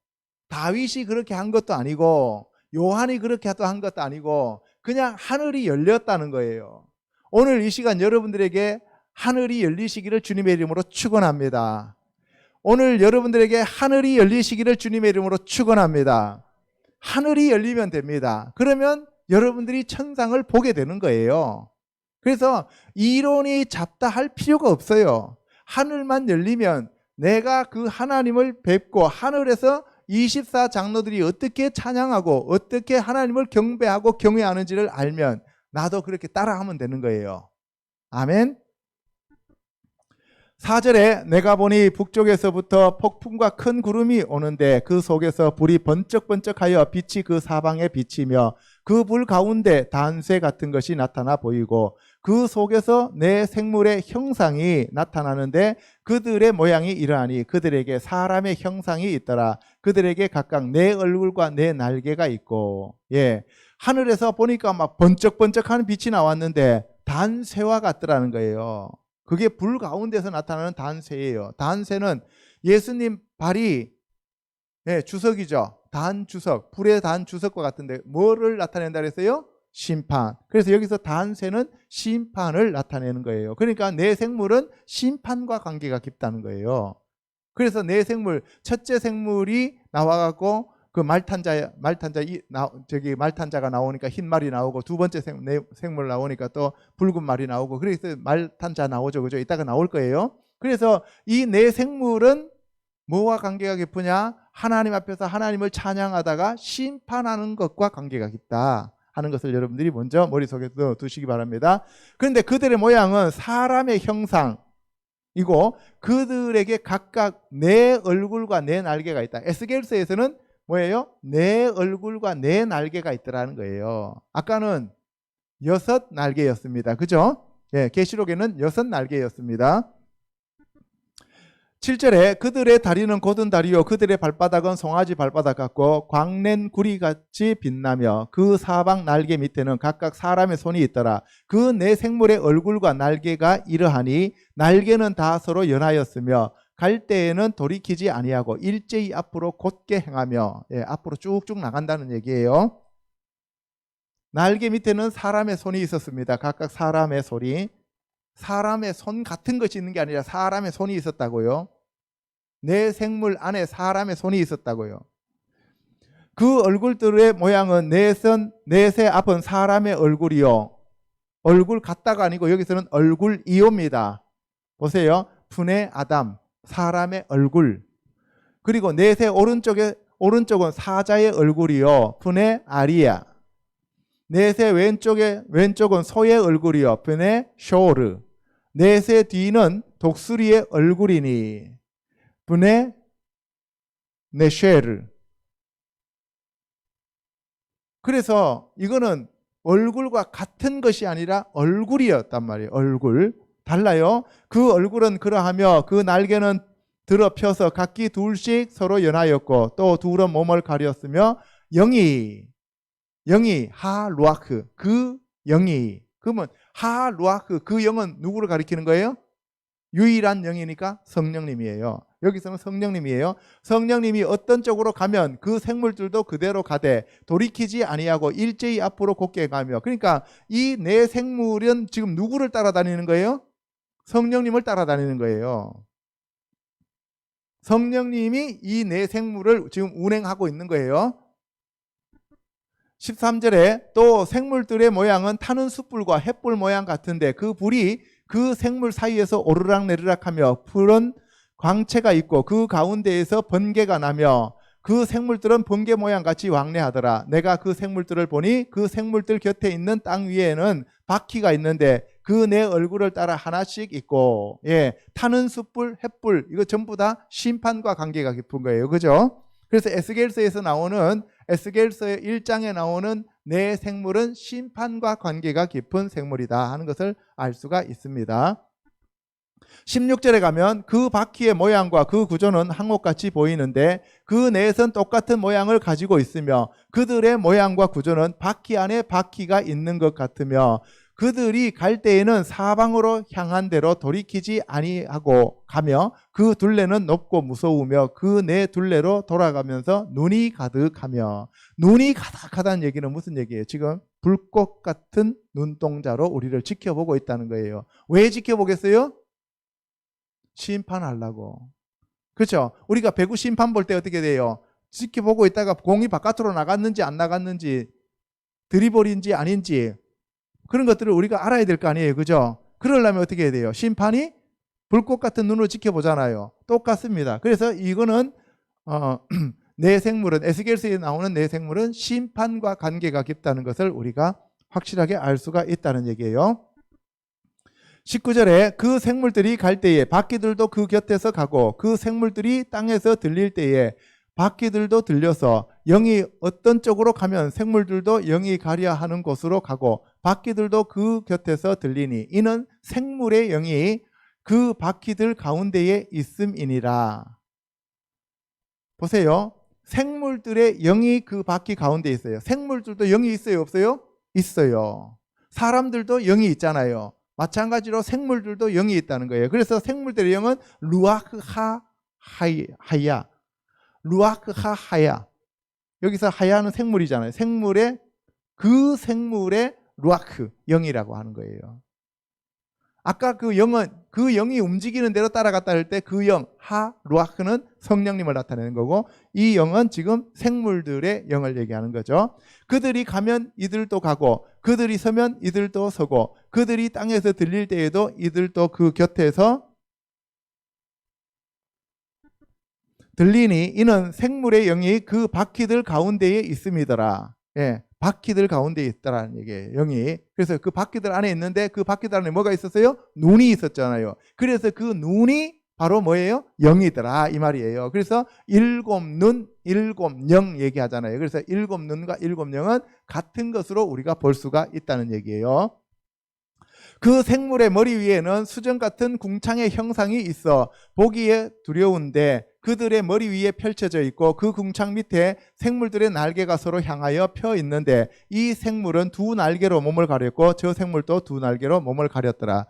다윗이 그렇게 한 것도 아니고 요한이 그렇게 한 것도 아니고 그냥 하늘이 열렸다는 거예요. 오늘 이 시간 여러분들에게 하늘이 열리시기를 주님의 이름으로 축원합니다. 오늘 여러분들에게 하늘이 열리시기를 주님의 이름으로 축원합니다. 하늘이 열리면 됩니다. 그러면 여러분들이 천상을 보게 되는 거예요. 그래서 이론이 잡다 할 필요가 없어요. 하늘만 열리면 내가 그 하나님을 뵙고 하늘에서 24 장로들이 어떻게 찬양하고 어떻게 하나님을 경배하고 경외하는지를 알면 나도 그렇게 따라하면 되는 거예요. 아멘. 4절에 내가 보니 북쪽에서부터 폭풍과 큰 구름이 오는데 그 속에서 불이 번쩍번쩍하여 빛이 그 사방에 비치며 그 불 가운데 단쇠 같은 것이 나타나 보이고 그 속에서 내 생물의 형상이 나타나는데 그들의 모양이 이러하니 그들에게 사람의 형상이 있더라. 그들에게 각각 내 얼굴과 내 날개가 있고. 예, 하늘에서 보니까 막 번쩍번쩍하는 빛이 나왔는데 단쇠와 같더라는 거예요. 그게 불 가운데서 나타나는 단쇠예요. 단쇠는 예수님 발이 주석이죠. 단주석, 불의 단주석과 같은데 뭐를 나타낸다 그랬어요? 심판. 그래서 여기서 단쇠는 심판을 나타내는 거예요. 그러니까 내 생물은 심판과 관계가 깊다는 거예요. 그래서 내 생물, 첫째 생물이 나와갖고 그 말탄자가 나오니까 흰 말이 나오고 두 번째 생물 나오니까 또 붉은 말이 나오고 그래서 말탄자 나오죠. 그죠? 이따가 나올 거예요. 그래서 이 내 생물은 뭐와 관계가 깊으냐? 하나님 앞에서 하나님을 찬양하다가 심판하는 것과 관계가 깊다 하는 것을 여러분들이 먼저 머릿속에 두시기 바랍니다. 그런데 그들의 모양은 사람의 형상이고 그들에게 각각 내 얼굴과 내 날개가 있다. 에스겔서에서는 뭐예요? 내 얼굴과 내 날개가 있더라는 거예요. 아까는 6날개였습니다. 그죠? 예, 계시록에는 6날개였습니다. 7절에 그들의 다리는 곧은 다리요 그들의 발바닥은 송아지 발바닥 같고 광낸 구리같이 빛나며 그 사방 날개 밑에는 각각 사람의 손이 있더라. 그 네 생물의 얼굴과 날개가 이러하니 날개는 다 서로 연하였으며 갈 때에는 돌이키지 아니하고 일제히 앞으로 곧게 행하며 앞으로 쭉쭉 나간다는 얘기예요. 날개 밑에는 사람의 손이 있었습니다. 각각 사람의 손이. 사람의 손 같은 것이 있는 게 아니라 사람의 손이 있었다고요. 내 생물 안에 사람의 손이 있었다고요. 그 얼굴들의 모양은 넷의 앞은 사람의 얼굴이요. 얼굴 같다가 아니고 여기서는 얼굴이옵니다. 보세요. 분의 아담, 사람의 얼굴. 그리고 넷의 오른쪽은 사자의 얼굴이요. 분의 아리야. 넷의 왼쪽은 소의 얼굴이요. 분의 쇼르. 넷의 뒤는 독수리의 얼굴이니. 분의 네쉐르. 그래서 이거는 얼굴과 같은 것이 아니라 얼굴이었단 말이에요. 얼굴. 달라요. 그 얼굴은 그러하며 그 날개는 들어 펴서 각기 둘씩 서로 연하였고 또 둘은 몸을 가렸으며 영이 하루아크 그 영이 그러면 하루아크 그 영은 누구를 가리키는 거예요? 유일한 영이니까 성령님이에요. 여기서는 성령님이에요. 성령님이 어떤 쪽으로 가면 그 생물들도 그대로 가되 돌이키지 아니하고 일제히 앞으로 곧게 가며. 그러니까 이 내 생물은 지금 누구를 따라다니는 거예요? 성령님을 따라다니는 거예요. 성령님이 이 내 생물을 지금 운행하고 있는 거예요. 13절에 또 생물들의 모양은 타는 숯불과 횃불 모양 같은데 그 불이 그 생물 사이에서 오르락내리락 하며 푸른 광채가 있고 그 가운데에서 번개가 나며 그 생물들은 번개 모양 같이 왕래하더라. 내가 그 생물들을 보니 그 생물들 곁에 있는 땅 위에는 바퀴가 있는데 그 내 얼굴을 따라 하나씩 있고, 타는 숯불, 횃불, 이거 전부 다 심판과 관계가 깊은 거예요. 그죠? 그래서 에스겔서에서 나오는, 에스겔서의 1장에 나오는 내 생물은 심판과 관계가 깊은 생물이다 하는 것을 알 수가 있습니다. 16절에 가면 그 바퀴의 모양과 그 구조는 항옥같이 보이는데 그 넷은 똑같은 모양을 가지고 있으며 그들의 모양과 구조는 바퀴 안에 바퀴가 있는 것 같으며 그들이 갈 때에는 사방으로 향한 대로 돌이키지 아니하고 가며 그 둘레는 높고 무서우며 그 네 둘레로 돌아가면서 눈이 가득하며. 눈이 가득하다는 얘기는 무슨 얘기예요? 지금 불꽃 같은 눈동자로 우리를 지켜보고 있다는 거예요. 왜 지켜보겠어요? 심판하려고. 그렇죠? 우리가 배구 심판 볼 때 어떻게 돼요? 지켜보고 있다가 공이 바깥으로 나갔는지 안 나갔는지 드리블인지 아닌지 그런 것들을 우리가 알아야 될 거 아니에요. 그죠? 그러려면 어떻게 해야 돼요? 심판이 불꽃 같은 눈으로 지켜보잖아요. 똑같습니다. 그래서 이거는 내 생물은, 에스겔서에 나오는 내 생물은 심판과 관계가 깊다는 것을 우리가 확실하게 알 수가 있다는 얘기예요. 19절에 그 생물들이 갈 때에 바퀴들도 그 곁에서 가고 그 생물들이 땅에서 들릴 때에 바퀴들도 들려서 영이 어떤 쪽으로 가면 생물들도 영이 가려 하는 곳으로 가고 바퀴들도 그 곁에서 들리니 이는 생물의 영이 그 바퀴들 가운데에 있음이니라. 보세요. 생물들의 영이 그 바퀴 가운데 있어요. 생물들도 영이 있어요? 없어요? 있어요. 사람들도 영이 있잖아요. 마찬가지로 생물들도 영이 있다는 거예요. 그래서 생물들의 영은 루아크 하야. 루아크 하야. 여기서 하야는 생물이잖아요. 생물의 그 생물의 루아크 영이라고 하는 거예요. 아까 그 영은 그 영이 움직이는 대로 따라갔다 할 때 그 영 루아크는 성령님을 나타내는 거고 이 영은 지금 생물들의 영을 얘기하는 거죠. 그들이 가면 이들도 가고 그들이 서면 이들도 서고 그들이 땅에서 들릴 때에도 이들도 그 곁에서 들리니 이는 생물의 영이 그 바퀴들 가운데에 있음이더라. 바퀴들 가운데에 있다라는 얘기예요. 영이. 그래서 그 바퀴들 안에 있는데 그 바퀴들 안에 뭐가 있었어요? 눈이 있었잖아요. 그래서 그 눈이 바로 뭐예요? 영이더라 이 말이에요. 그래서 일곱 눈, 일곱 영 얘기하잖아요. 그래서 일곱 눈과 일곱 영은 같은 것으로 우리가 볼 수가 있다는 얘기예요. 그 생물의 머리 위에는 수정 같은 궁창의 형상이 있어 보기에 두려운데 그들의 머리 위에 펼쳐져 있고 그 궁창 밑에 생물들의 날개가 서로 향하여 펴 있는데 이 생물은 두 날개로 몸을 가렸고 저 생물도 두 날개로 몸을 가렸더라.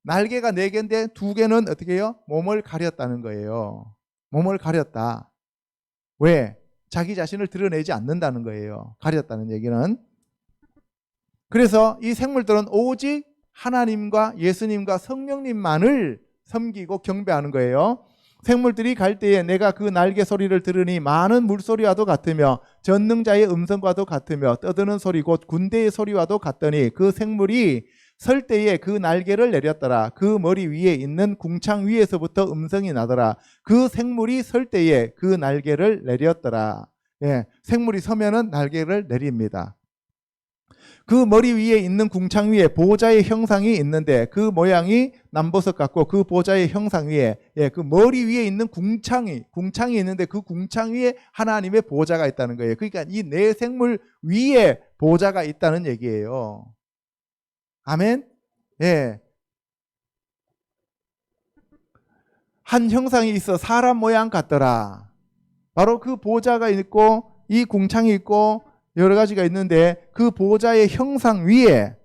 날개가 4개인데 2개는 어떻게 해요? 몸을 가렸다는 거예요. 몸을 가렸다. 왜? 자기 자신을 드러내지 않는다는 거예요. 가렸다는 얘기는. 그래서 이 생물들은 오직 하나님과 예수님과 성령님만을 섬기고 경배하는 거예요. 생물들이 갈 때에 내가 그 날개 소리를 들으니 많은 물소리와도 같으며 전능자의 음성과도 같으며 떠드는 소리 곧 군대의 소리와도 같더니 그 생물이 설 때에 그 날개를 내렸더라. 그 머리 위에 있는 궁창 위에서부터 음성이 나더라. 그 생물이 설 때에 그 날개를 내렸더라. 생물이 서면은 날개를 내립니다. 그 머리 위에 있는 궁창 위에 보좌의 형상이 있는데 그 모양이 남보석 같고 그 보좌의 형상 위에 그 머리 위에 있는 궁창이 있는데 그 궁창 위에 하나님의 보좌가 있다는 거예요. 그러니까 이 네 생물 위에 보좌가 있다는 얘기예요. 아멘. 한 형상이 있어 사람 모양 같더라. 바로 그 보좌가 있고 이 궁창이 있고 여러 가지가 있는데 그 보좌의 형상 위에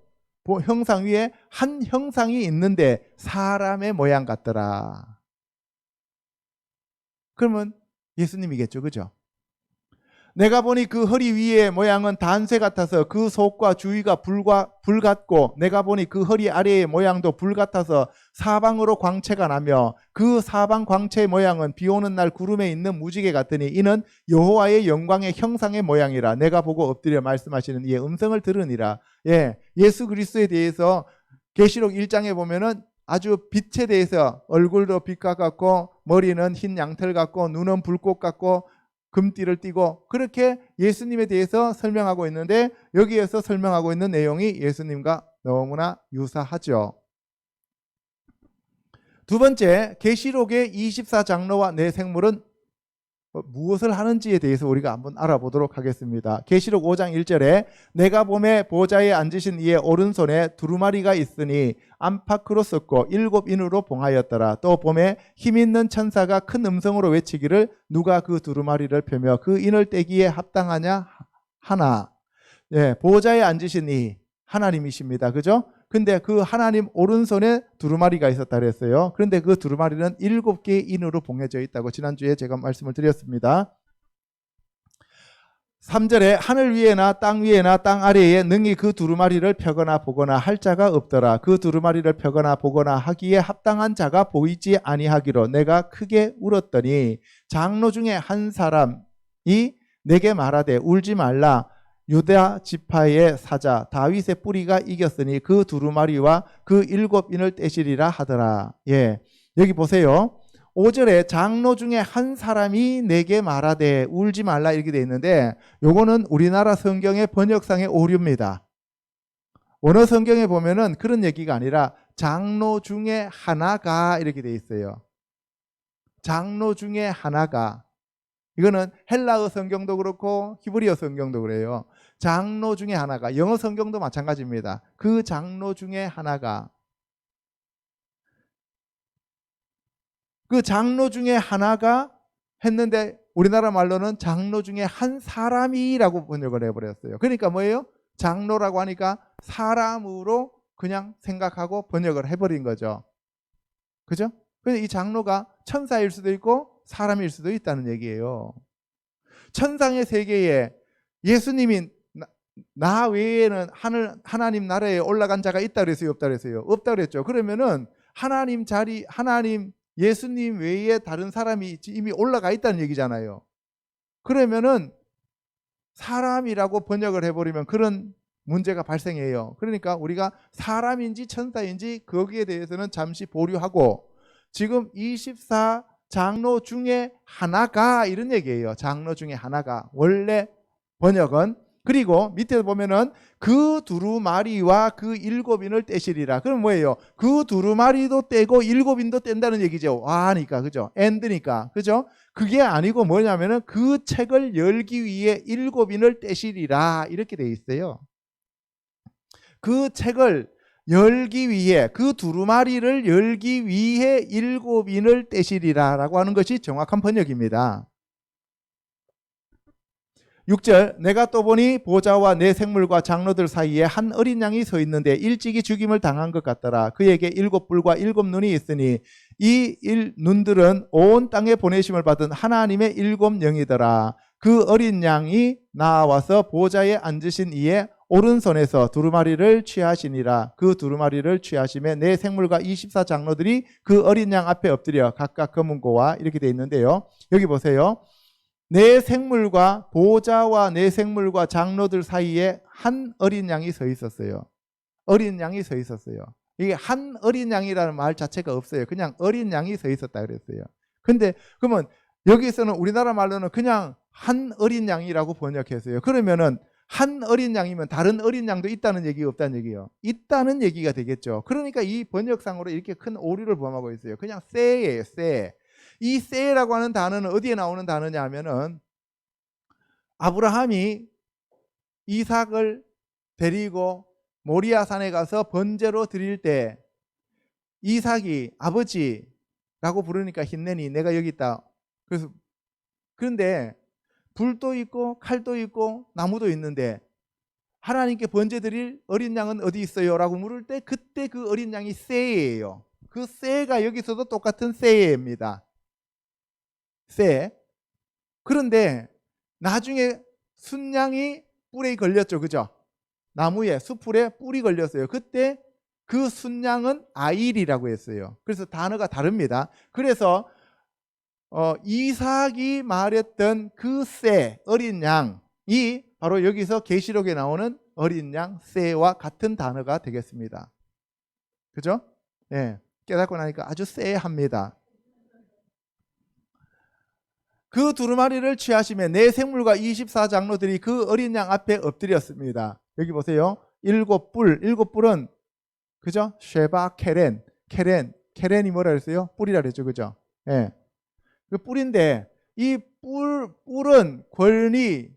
한 형상이 있는데 사람의 모양 같더라. 그러면 예수님이겠죠. 그죠? 내가 보니 그 허리 위의 모양은 단쇠 같아서 그 속과 주위가 불 같고 내가 보니 그 허리 아래의 모양도 불 같아서 사방으로 광채가 나며 그 사방 광채의 모양은 비 오는 날 구름에 있는 무지개 같으니 이는 여호와의 영광의 형상의 모양이라. 내가 보고 엎드려 말씀하시는 이의 음성을 들으니라. 예, 예수 그리스도에 대해서 계시록 1장에 보면은 아주 빛에 대해서 얼굴도 빛과 같고 머리는 흰 양털 같고 눈은 불꽃 같고 금띠를 띠고 그렇게 예수님에 대해서 설명하고 있는데 여기에서 설명하고 있는 내용이 예수님과 너무나 유사하죠. 두 번째, 계시록의 24장로와 네 생물은 무엇을 하는지에 대해서 우리가 한번 알아보도록 하겠습니다. 계시록 5장 1절에 내가 봄에 보좌에 앉으신 이의 오른손에 두루마리가 있으니 안팎으로 썼고 7인으로 봉하였더라. 또 봄에 힘있는 천사가 큰 음성으로 외치기를 누가 그 두루마리를 펴며 그 인을 떼기에 합당하냐 하나. 예, 보좌에 앉으신 이 하나님이십니다. 그죠? 근데 그 하나님 오른손에 두루마리가 있었다 그랬어요. 그런데 그 두루마리는 7개의 인으로 봉해져 있다고 지난주에 제가 말씀을 드렸습니다. 3절에 하늘 위에나 땅 위에나 땅 아래에 능히 그 두루마리를 펴거나 보거나 할 자가 없더라. 그 두루마리를 펴거나 보거나 하기에 합당한 자가 보이지 아니하기로 내가 크게 울었더니 장로 중에 한 사람이 내게 말하되 울지 말라. 유다 지파의 사자 다윗의 뿌리가 이겼으니 그 두루마리와 그 7인을 떼시리라 하더라. 예, 여기 보세요. 5절에 장로 중에 한 사람이 내게 말하되 울지 말라 이렇게 돼 있는데 요거는 우리나라 성경의 번역상의 오류입니다. 원어 성경에 보면은 그런 얘기가 아니라 장로 중에 하나가 이렇게 돼 있어요. 장로 중에 하나가. 이거는 헬라어 성경도 그렇고 히브리어 성경도 그래요. 장로 중에 하나가. 영어 성경도 마찬가지입니다. 그 장로 중에 하나가. 그 장로 중에 하나가 했는데 우리나라 말로는 장로 중에 한 사람이라고 번역을 해버렸어요. 그러니까 뭐예요? 장로라고 하니까 사람으로 그냥 생각하고 번역을 해버린 거죠. 그죠? 그래서 이 장로가 천사일 수도 있고 사람일 수도 있다는 얘기예요. 천상의 세계에 예수님이 나 외에는 하나님 나라에 올라간 자가 있다 그랬어요? 없다 그랬어요? 없다 그랬죠. 그러면은 하나님 예수님 외에 다른 사람이 이미 올라가 있다는 얘기잖아요. 그러면은 사람이라고 번역을 해버리면 그런 문제가 발생해요. 그러니까 우리가 사람인지 천사인지 거기에 대해서는 잠시 보류하고 지금 24장로 중에 하나가 이런 얘기예요. 장로 중에 하나가. 원래 번역은. 그리고 밑에 보면은 그 두루마리와 그 7인을 떼시리라. 그럼 뭐예요? 그 두루마리도 떼고 7인도 뗀다는 얘기죠. 와니까 그죠? 엔드니까 그죠? 그게 아니고 뭐냐면은 그 책을 열기 위해 7인을 떼시리라 이렇게 돼 있어요. 그 책을 열기 위해 그 두루마리를 열기 위해 7인을 떼시리라 라고 하는 것이 정확한 번역입니다. 6절 내가 또 보니 보좌와 네 생물과 장로들 사이에 한 어린 양이 서 있는데 일찍이 죽임을 당한 것 같더라. 그에게 7뿔과 7눈이 있으니 이 눈들은 온 땅에 보내심을 받은 하나님의 7영이더라. 그 어린 양이 나와서 보좌에 앉으신 이의 오른손에서 두루마리를 취하시니라. 그 두루마리를 취하심에 네 생물과 24장로들이 그 어린 양 앞에 엎드려 각각 검은고와 이렇게 돼 있는데요. 여기 보세요. 네 생물과 보좌와 네 생물과 장로들 사이에 한 어린 양이 서 있었어요. 어린 양이 서 있었어요. 이게 한 어린 양이라는 말 자체가 없어요. 그냥 어린 양이 서 있었다 그랬어요. 근데 그러면 여기서는 우리나라 말로는 그냥 한 어린 양이라고 번역했어요. 그러면은 한 어린 양이면 다른 어린 양도 있다는 얘기가 없다는 얘기예요. 있다는 얘기가 되겠죠. 그러니까 이 번역상으로 이렇게 큰 오류를 범하고 있어요. 그냥 쎄예요, 쎄. 이 쎄라고 하는 단어는 어디에 나오는 단어냐 하면은 아브라함이 이삭을 데리고 모리아산에 가서 번제로 드릴 때 이삭이 아버지라고 부르니까 힘내니 내가 여기 있다. 그래서 그런데 불도 있고 칼도 있고 나무도 있는데 하나님께 번제 드릴 어린 양은 어디 있어요? 라고 물을 때 그때 그 어린 양이 쎄예요. 그 쎄가 여기서도 똑같은 쎄입니다. 새. 그런데 나중에 순양이 뿔에 걸렸죠. 그죠? 나무에, 수풀에 뿔이 걸렸어요. 그때 그 순양은 아일이라고 했어요. 그래서 단어가 다릅니다. 그래서 이삭이 말했던 그 새, 어린 양이 바로 여기서 계시록에 나오는 어린 양, 새와 같은 단어가 되겠습니다. 그죠? 예, 깨닫고 나니까 아주 쎄합니다. 그 두루마리를 취하시며 네 생물과 24장로들이 그 어린 양 앞에 엎드렸습니다. 여기 보세요. 일곱 뿔은 그죠? 쉐바 케렌이 뭐라 그랬어요? 뿔이라 그랬죠. 그죠? 예. 그 뿔인데 이 뿔은 권리,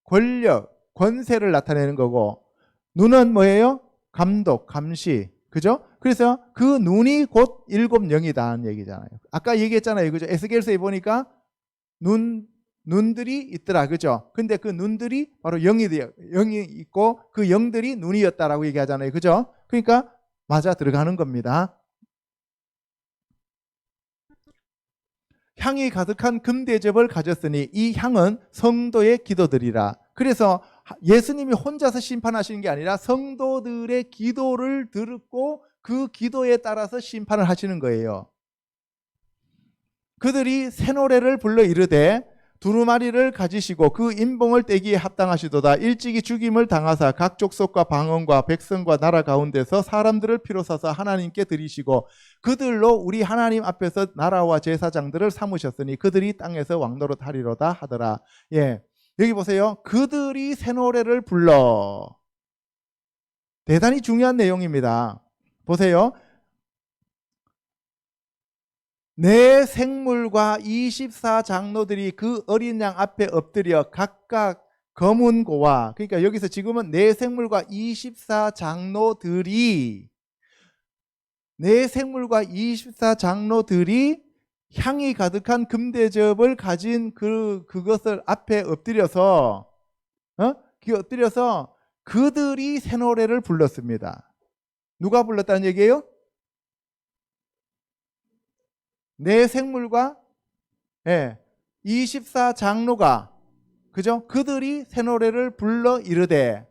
권력, 권세를 나타내는 거고 눈은 뭐예요? 감독, 감시. 그죠? 그래서 그 눈이 곧 일곱 영이다는 얘기잖아요. 아까 얘기했잖아요. 그죠? 에스겔서에 보니까 눈들이 있더라. 그죠? 근데 그 눈들이 바로 영이 있고 그 영들이 눈이었다라고 얘기하잖아요. 그죠? 그러니까 맞아 들어가는 겁니다. 향이 가득한 금대접을 가졌으니 이 향은 성도의 기도들이라. 그래서 예수님이 혼자서 심판하시는 게 아니라 성도들의 기도를 듣고 그 기도에 따라서 심판을 하시는 거예요. 그들이 새 노래를 불러 이르되 두루마리를 가지시고 그 인봉을 떼기에 합당하시도다. 일찍이 죽임을 당하사 각 족속과 방언과 백성과 나라 가운데서 사람들을 피로 사서 하나님께 드리시고 그들로 우리 하나님 앞에서 나라와 제사장들을 삼으셨으니 그들이 땅에서 왕노릇 하리로다 하더라. 예, 여기 보세요. 그들이 새 노래를 불러. 대단히 중요한 내용입니다. 보세요. 네 생물과 24장로들이 그 어린 양 앞에 엎드려 각각 검은 고와, 그러니까 여기서 지금은 네 생물과 24장로들이 향이 가득한 금대접을 가진 그것을 앞에 엎드려서 그들이 새 노래를 불렀습니다. 누가 불렀다는 얘기예요? 네 생물과 24장로가 그죠? 그들이 새 노래를 불러 이르되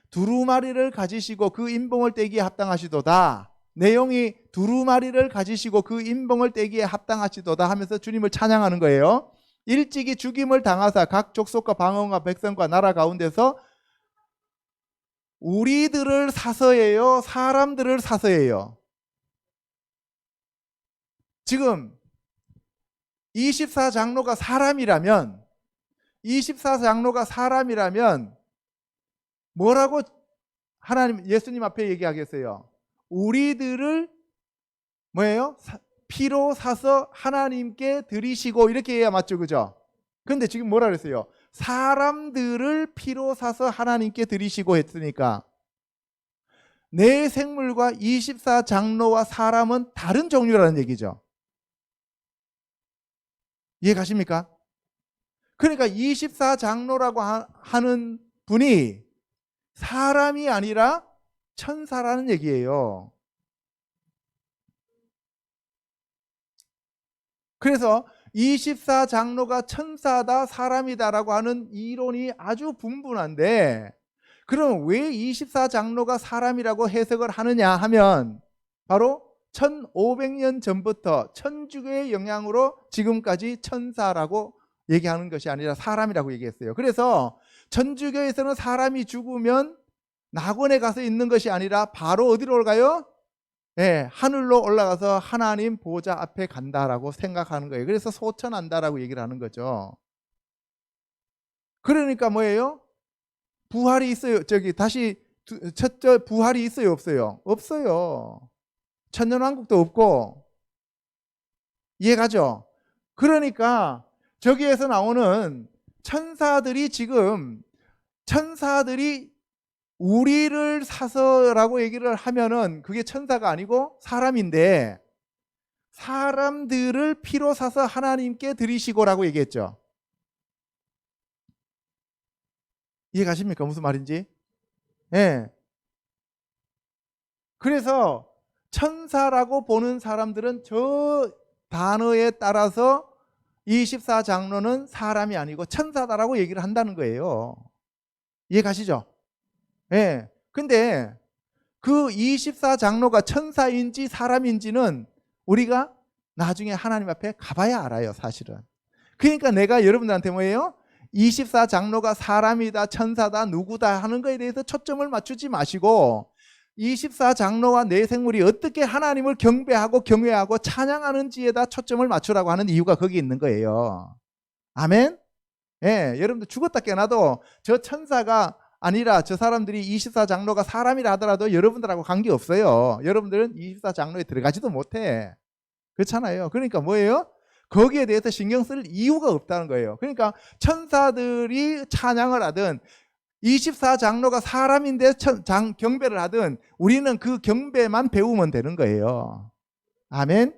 두루마리를 가지시고 그 인봉을 떼기에 합당하시도다. 내용이 두루마리를 가지시고 그 인봉을 떼기에 합당하시도다 하면서 주님을 찬양하는 거예요. 일찍이 죽임을 당하사 각 족속과 방언과 백성과 나라 가운데서 우리들을 사서예요? 사람들을 사서예요? 지금 24장로가 사람이라면 뭐라고 예수님 앞에 얘기하겠어요? 우리들을 뭐예요? 피로 사서 하나님께 드리시고 이렇게 해야 맞죠, 그죠? 근데 지금 뭐라 그랬어요? 사람들을 피로 사서 하나님께 드리시고 했으니까 내 생물과 24장로와 사람은 다른 종류라는 얘기죠. 이해 가십니까? 그러니까 24장로라고 하는 분이 사람이 아니라 천사라는 얘기예요. 그래서 24장로가 천사다 사람이다라고 하는 이론이 아주 분분한데 그럼 왜 24장로가 사람이라고 해석을 하느냐 하면 바로 1500년 전부터 천주교의 영향으로 지금까지 천사라고 얘기하는 것이 아니라 사람이라고 얘기했어요. 그래서 천주교에서는 사람이 죽으면 낙원에 가서 있는 것이 아니라 바로 어디로 올가요? 하늘로 올라가서 하나님 보좌 앞에 간다라고 생각하는 거예요. 그래서 소천한다라고 얘기를 하는 거죠. 그러니까 뭐예요? 부활이 있어요. 첫째 부활이 있어요, 없어요? 없어요. 천년왕국도 없고. 이해가죠? 그러니까 저기에서 나오는 천사들이 우리를 사서라고 얘기를 하면은 그게 천사가 아니고 사람인데 사람들을 피로 사서 하나님께 드리시고라고 얘기했죠. 이해 가십니까? 무슨 말인지? 그래서 천사라고 보는 사람들은 저 단어에 따라서 24장로는 사람이 아니고 천사다라고 얘기를 한다는 거예요. 이해 가시죠? 예. 근데 그 24장로가 천사인지 사람인지는 우리가 나중에 하나님 앞에 가봐야 알아요, 사실은. 그러니까 내가 여러분들한테 뭐예요? 24장로가 사람이다, 천사다, 누구다 하는 거에 대해서 초점을 맞추지 마시고 24장로와 내 생물이 어떻게 하나님을 경배하고 경외하고 찬양하는지에다 초점을 맞추라고 하는 이유가 거기 있는 거예요. 아멘? 예, 여러분들 죽었다 깨어나도 저 천사가 아니라 저 사람들이 24장로가 사람이라 하더라도 여러분들하고 관계없어요. 여러분들은 24장로에 들어가지도 못해. 그렇잖아요. 그러니까 뭐예요? 거기에 대해서 신경 쓸 이유가 없다는 거예요. 그러니까 천사들이 찬양을 하든 24장로가 사람인데 경배를 하든 우리는 그 경배만 배우면 되는 거예요. 아멘.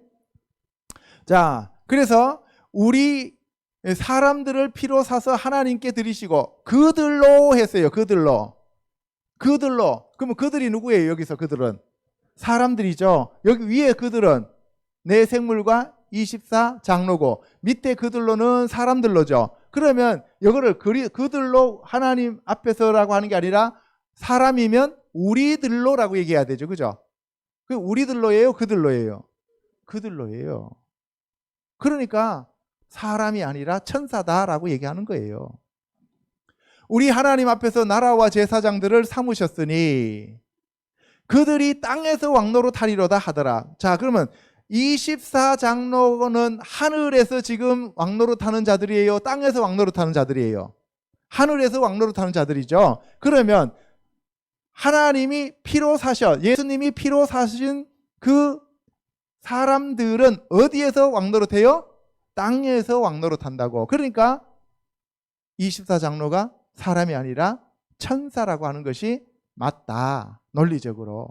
자, 그래서 우리 사람들을 피로 사서 하나님께 드리시고 그들로 했어요. 그들로. 그러면 그들이 누구예요? 여기서 그들은 사람들이죠. 여기 위에 그들은 내 생물과 24장로고 밑에 그들로는 사람들로죠. 그러면 이거를 그들로 하나님 앞에서라고 하는 게 아니라 사람이면 우리들로라고 얘기해야 되죠. 그죠? 그 우리들로예요? 그들로예요? 그들로예요. 그러니까 사람이 아니라 천사다라고 얘기하는 거예요. 우리 하나님 앞에서 나라와 제사장들을 삼으셨으니 그들이 땅에서 왕노릇 하리로다 하더라. 자, 그러면 24장로는 하늘에서 지금 왕노릇하는 자들이에요? 땅에서 왕노릇하는 자들이에요? 하늘에서 왕노릇하는 자들이죠. 그러면 하나님이 피로 사셔, 예수님이 피로 사신 그 사람들은 어디에서 왕노릇해요? 땅에서 왕노릇한다고. 그러니까 24장로가 사람이 아니라 천사라고 하는 것이 맞다, 논리적으로.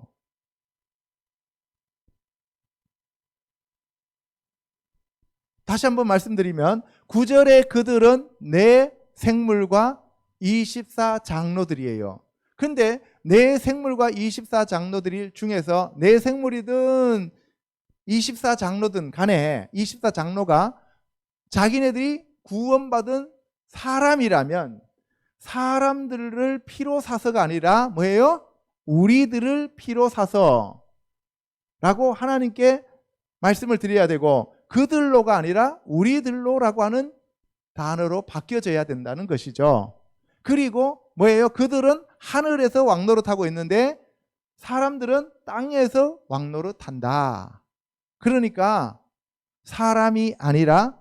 다시 한번 말씀드리면 9절에 그들은 내 생물과 24장로들이에요. 근데 내 생물과 24장로들 중에서 내 생물이든 24장로든 간에 24장로가 자기네들이 구원받은 사람이라면 사람들을 피로 사서가 아니라 뭐예요? 우리들을 피로 사서 라고 하나님께 말씀을 드려야 되고 그들로가 아니라 우리들로라고 하는 단어로 바뀌어져야 된다는 것이죠. 그리고 뭐예요? 그들은 하늘에서 왕노릇하고 있는데 사람들은 땅에서 왕노릇한다. 그러니까 사람이 아니라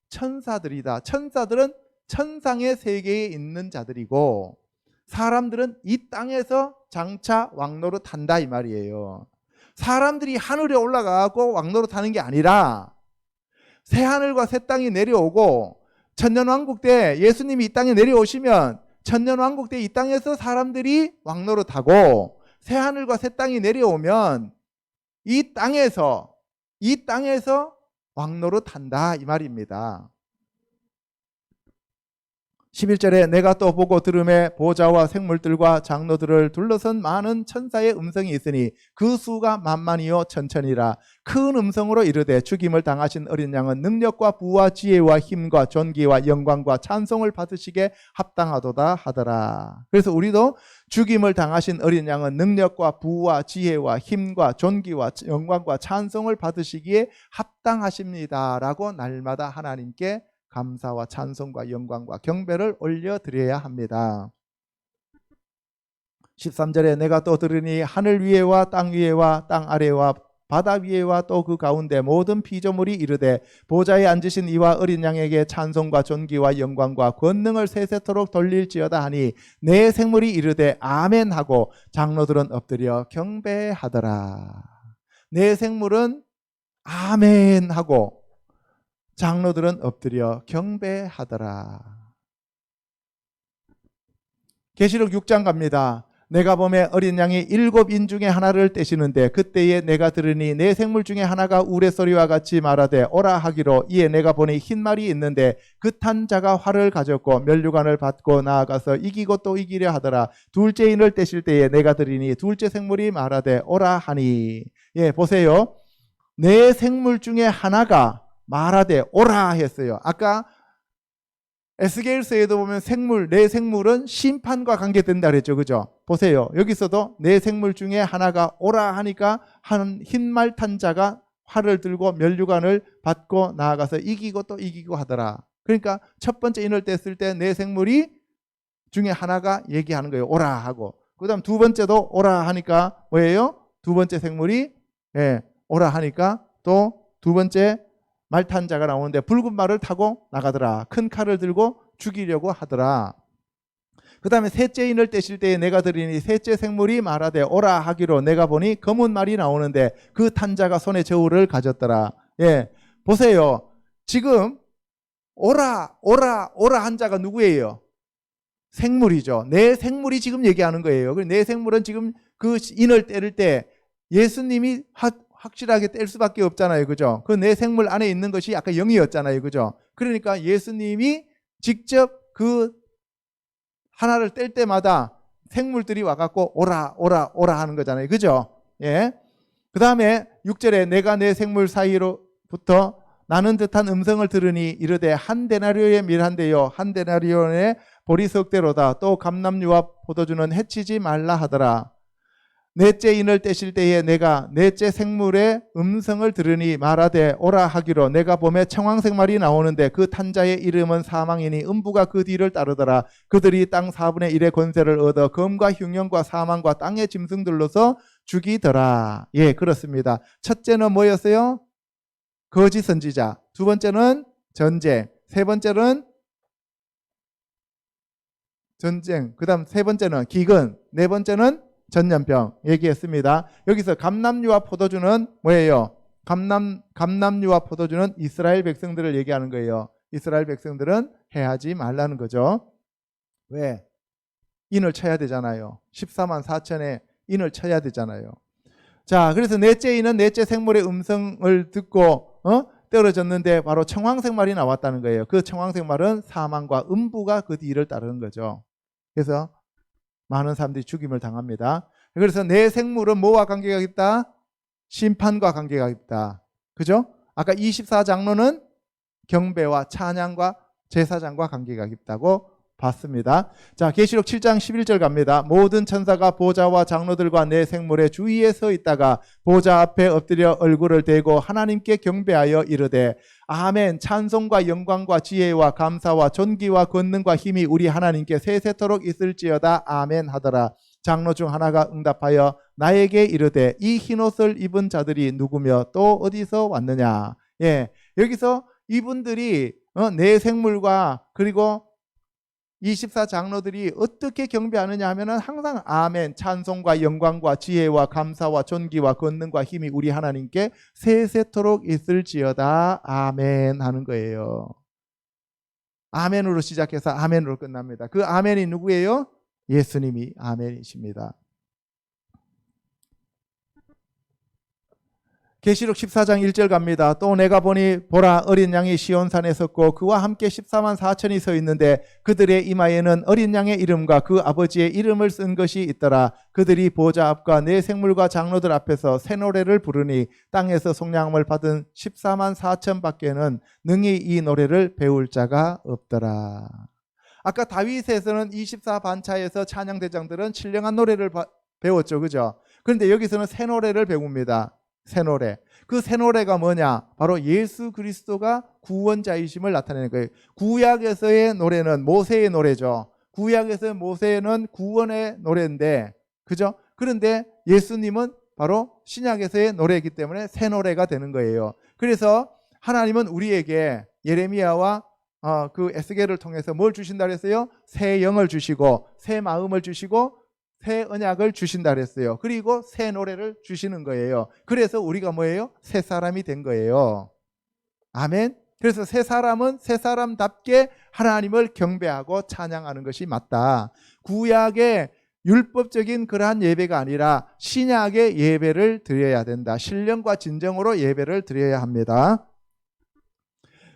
천사들이다. 천사들은 천상의 세계에 있는 자들이고 사람들은 이 땅에서 장차 왕노릇한다 이 말이에요. 사람들이 하늘에 올라가고 왕노릇하는 게 아니라 새하늘과 새 땅이 내려오고 천년왕국 때 예수님이 이 땅에 내려오시면 천년왕국 때 이 땅에서 사람들이 왕노릇하고 새하늘과 새 땅이 내려오면 이 땅에서 왕노릇한다 이 말입니다. 11절에 내가 또 보고 들음에 보좌와 생물들과 장로들을 둘러선 많은 천사의 음성이 있으니 그 수가 만만이요 천천이라. 큰 음성으로 이르되 죽임을 당하신 어린 양은 능력과 부와 지혜와 힘과 존귀와 영광과 찬송을 받으시기에 합당하도다 하더라. 그래서 우리도 죽임을 당하신 어린 양은 능력과 부와 지혜와 힘과 존귀와 영광과 찬송을 받으시기에 합당하십니다 라고 날마다 하나님께 감사와 찬송과 영광과 경배를 올려드려야 합니다. 13절에 내가 또 들으니 하늘 위에와 땅 위에와 땅 아래와 바다 위에와 또 그 가운데 모든 피조물이 이르되 보좌에 앉으신 이와 어린 양에게 찬송과 존귀와 영광과 권능을 세세토록 돌릴지어다 하니 내 생물이 이르되 아멘 하고 장로들은 엎드려 경배하더라. 내 생물은 아멘 하고 장로들은 엎드려 경배하더라. 계시록 6장 갑니다. 내가 보매 어린 양이 7인 중에 하나를 떼시는데 그때에 내가 들으니 내 생물 중에 하나가 우레소리와 같이 말하되 오라 하기로 이에 내가 보니 흰 말이 있는데 그 탄 자가 활을 가졌고 면류관을 받고 나아가서 이기고 또 이기려 하더라. 둘째 인을 떼실 때에 내가 들으니 둘째 생물이 말하되 오라 하니. 예, 보세요. 내 생물 중에 하나가 말하되 오라 했어요. 아까 에스겔서에도 보면 생물, 내 생물은 심판과 관계된다 그랬죠. 그죠? 보세요. 여기서도 내 생물 중에 하나가 오라 하니까 한 흰말 탄 자가 활을 들고 면류관을 받고 나아가서 이기고 또 이기고 하더라. 그러니까 첫 번째 인을 뗐을 때 내 생물이 중에 하나가 얘기하는 거예요. 오라 하고. 그 다음 두 번째도 오라 하니까 뭐예요? 두 번째 생물이 오라 하니까 또 두 번째 말 탄 자가 나오는데 붉은 말을 타고 나가더라. 큰 칼을 들고 죽이려고 하더라. 그 다음에 셋째 인을 떼실 때에 내가 들으니 셋째 생물이 말하되 오라 하기로 내가 보니 검은 말이 나오는데 그 탄 자가 손에 저울을 가졌더라. 보세요. 지금 오라 한 자가 누구예요? 생물이죠. 내 생물이 지금 얘기하는 거예요. 내 생물은 지금 그 인을 때릴 때 예수님이 확실하게 뗄 수밖에 없잖아요. 그죠? 그 내 생물 안에 있는 것이 아까 영이었잖아요. 그죠? 그러니까 예수님이 직접 그 하나를 뗄 때마다 생물들이 와갖고 오라 하는 거잖아요. 그죠? 그 다음에 6절에 내가 내 생물 사이로부터 나는 듯한 음성을 들으니 이르되 한 데나리오에 밀한데요. 한 데나리온에 보리석대로다. 또 감람류와 포도주는 해치지 말라 하더라. 넷째 인을 떼실 때에 내가 넷째 생물의 음성을 들으니 말하되 오라 하기로 내가 보매 청황색 말이 나오는데 그 탄자의 이름은 사망이니 음부가 그 뒤를 따르더라. 그들이 땅 4분의 1의 권세를 얻어 검과 흉년과 사망과 땅의 짐승들로서 죽이더라. 그렇습니다. 첫째는 뭐였어요? 거짓 선지자. 두 번째는 전쟁. 세 번째는 전쟁. 그 다음 세 번째는 기근. 네 번째는 전염병 얘기했습니다. 여기서 감람류와 포도주는 뭐예요? 감람류와 포도주는 이스라엘 백성들을 얘기하는 거예요. 이스라엘 백성들은 해하지 말라는 거죠. 왜? 인을 쳐야 되잖아요. 14만 4천에 인을 쳐야 되잖아요. 자, 그래서 넷째 인은 넷째 생물의 음성을 듣고 떨어졌는데 바로 청황색 말이 나왔다는 거예요. 그 청황색 말은 사망과 음부가 그 뒤를 따르는 거죠. 그래서 많은 사람들이 죽임을 당합니다. 그래서 내 생물은 뭐와 관계가 있다? 심판과 관계가 있다. 그죠? 아까 24장로는 경배와 찬양과 제사장과 관계가 있다고 봤습니다. 자, 계시록 7장 11절 갑니다. 모든 천사가 보좌와 장로들과 내 생물의 주위에 서 있다가 보좌 앞에 엎드려 얼굴을 대고 하나님께 경배하여 이르되 아멘. 찬송과 영광과 지혜와 감사와 존귀와 권능과 힘이 우리 하나님께 세세토록 있을지어다. 아멘 하더라. 장로 중 하나가 응답하여 나에게 이르되 이 흰옷을 입은 자들이 누구며 또 어디서 왔느냐. 여기서 이분들이 내 생물과 그리고 24장로들이 어떻게 경배하느냐 하면은 항상 아멘, 찬송과 영광과 지혜와 감사와 존귀와 권능과 힘이 우리 하나님께 세세토록 있을지어다. 아멘 하는 거예요. 아멘으로 시작해서 아멘으로 끝납니다. 그 아멘이 누구예요? 예수님이 아멘이십니다. 계시록 14장 1절 갑니다. 또 내가 보니 보라 어린 양이 시온산에 섰고 그와 함께 14만 4천이 서 있는데 그들의 이마에는 어린 양의 이름과 그 아버지의 이름을 쓴 것이 있더라. 그들이 보좌 앞과 내 생물과 장로들 앞에서 새 노래를 부르니 땅에서 속량함을 받은 14만 4천 밖에는 능히 이 노래를 배울 자가 없더라. 아까 다윗에서는 24반차에서 찬양대장들은 신령한 노래를 배웠죠. 그죠? 그런데 여기서는 새 노래를 배웁니다. 새 노래. 그 새 노래가 뭐냐? 바로 예수 그리스도가 구원자이심을 나타내는 거예요. 구약에서의 노래는 모세의 노래죠. 구약에서의 모세는 구원의 노래인데, 그죠? 그런데 예수님은 바로 신약에서의 노래이기 때문에 새 노래가 되는 거예요. 그래서 하나님은 우리에게 예레미야와 그 에스겔을 통해서 뭘 주신다 그랬어요? 새 영을 주시고 새 마음을 주시고 새 언약을 주신다 그랬어요. 그리고 새 노래를 주시는 거예요. 그래서 우리가 뭐예요? 새 사람이 된 거예요. 아멘. 그래서 새 사람은 새 사람답게 하나님을 경배하고 찬양하는 것이 맞다. 구약의 율법적인 그러한 예배가 아니라 신약의 예배를 드려야 된다. 신령과 진정으로 예배를 드려야 합니다.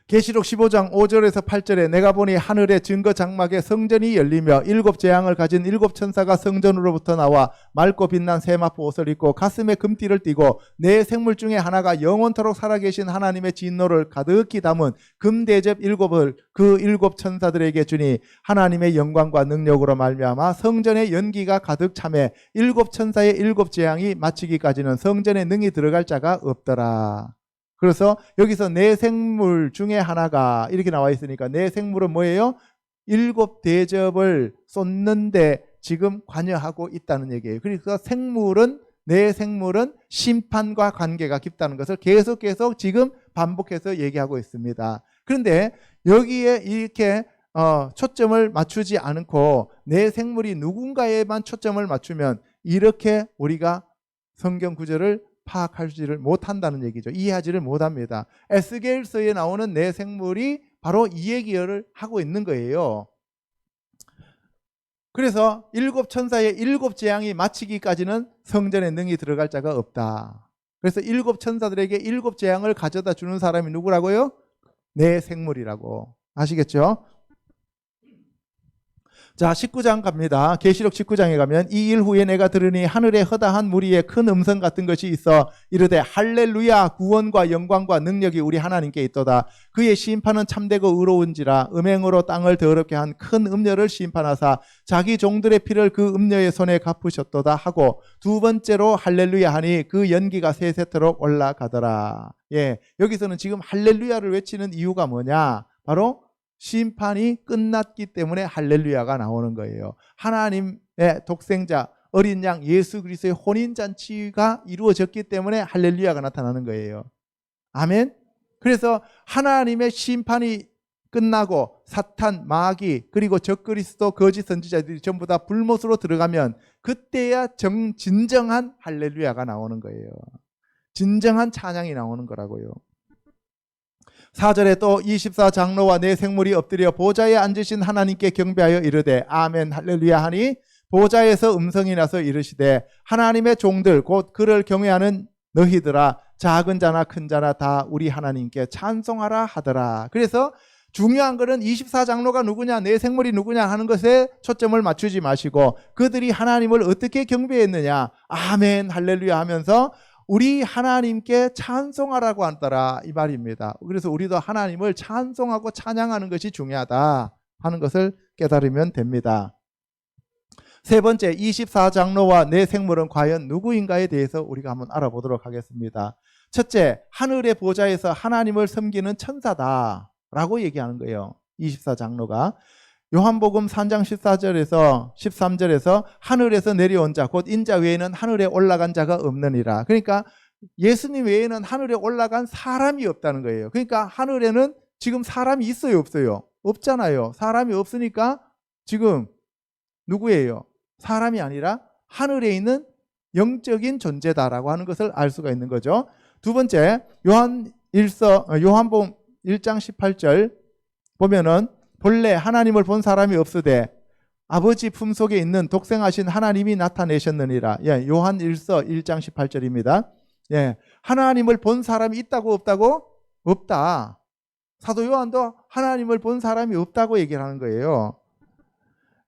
계시록 15장 5절에서 8절에 내가 보니 하늘의 증거 장막에 성전이 열리며 7재앙을 가진 7천사가 성전으로부터 나와 맑고 빛난 세마포 옷을 입고 가슴에 금띠를 띠고 네 생물 중에 하나가 영원토록 살아계신 하나님의 진노를 가득히 담은 금대접 7을 그 7천사들에게 주니 하나님의 영광과 능력으로 말미암아 성전에 연기가 가득 차매 7천사의 7재앙이 마치기까지는 성전에 능히 들어갈 자가 없더라. 그래서 여기서 네 생물 중에 하나가 이렇게 나와 있으니까 네 생물은 뭐예요? 7대접을 쏟는데 지금 관여하고 있다는 얘기예요. 그러니까 네 생물은 심판과 관계가 깊다는 것을 계속 지금 반복해서 얘기하고 있습니다. 그런데 여기에 이렇게 초점을 맞추지 않고 네 생물이 누군가에만 초점을 맞추면 이렇게 우리가 성경 구절을 파악하지를 못한다는 얘기죠. 이해하지를 못합니다. 에스겔서에 나오는 네 생물이 바로 이 얘기를 하고 있는 거예요. 그래서 7천사의 7재앙이 마치기까지는 성전에 능히 들어갈 자가 없다. 그래서 7천사들에게 7재앙을 가져다 주는 사람이 누구라고요? 네 생물이라고. 아시겠죠? 자, 19장 갑니다. 계시록 19장에 가면 이 일 후에 내가 들으니 하늘에 허다한 무리의 큰 음성 같은 것이 있어 이르되 할렐루야 구원과 영광과 능력이 우리 하나님께 있도다. 그의 심판은 참되고 의로운지라 음행으로 땅을 더럽게 한 큰 음녀를 심판하사 자기 종들의 피를 그 음녀의 손에 갚으셨도다 하고 두 번째로 할렐루야 하니 그 연기가 세세토록 올라가더라. 예, 여기서는 지금 할렐루야를 외치는 이유가 뭐냐? 바로 심판이 끝났기 때문에 할렐루야가 나오는 거예요. 하나님의 독생자 어린 양 예수 그리스도의 혼인잔치가 이루어졌기 때문에 할렐루야가 나타나는 거예요. 아멘. 그래서 하나님의 심판이 끝나고 사탄, 마귀 그리고 적그리스도 거짓 선지자들이 전부 다 불못으로 들어가면 그때야 진정한 할렐루야가 나오는 거예요. 진정한 찬양이 나오는 거라고요. 4절에 또 24장로와 네 생물이 엎드려 보좌에 앉으신 하나님께 경배하여 이르되 아멘 할렐루야 하니 보좌에서 음성이 나서 이르시되 하나님의 종들 곧 그를 경외하는 너희들아 작은 자나 큰 자나 다 우리 하나님께 찬송하라 하더라. 그래서 중요한 것은 24장로가 누구냐 네 생물이 누구냐 하는 것에 초점을 맞추지 마시고 그들이 하나님을 어떻게 경배했느냐 아멘 할렐루야 하면서 우리 하나님께 찬송하라고 하더라 이 말입니다. 그래서 우리도 하나님을 찬송하고 찬양하는 것이 중요하다 하는 것을 깨달으면 됩니다. 세 번째 24장로와 네 생물은 과연 누구인가에 대해서 우리가 한번 알아보도록 하겠습니다. 첫째, 하늘의 보좌에서 하나님을 섬기는 천사다 라고 얘기하는 거예요. 24장로가 요한복음 3장 14절에서 13절에서 하늘에서 내려온 자 곧 인자 외에는 하늘에 올라간 자가 없느니라. 그러니까 예수님 외에는 하늘에 올라간 사람이 없다는 거예요. 그러니까 하늘에는 지금 사람이 있어요 없어요? 없잖아요. 사람이 없으니까 지금 누구예요? 사람이 아니라 하늘에 있는 영적인 존재다라고 하는 것을 알 수가 있는 거죠. 두 번째 요한복음 1장 18절 보면은 본래 하나님을 본 사람이 없으되 아버지 품속에 있는 독생하신 하나님이 나타내셨느니라. 예, 요한 1장 18절입니다. 예, 하나님을 본 사람이 있다고 없다고? 없다. 사도 요한도 하나님을 본 사람이 없다고 얘기를 하는 거예요.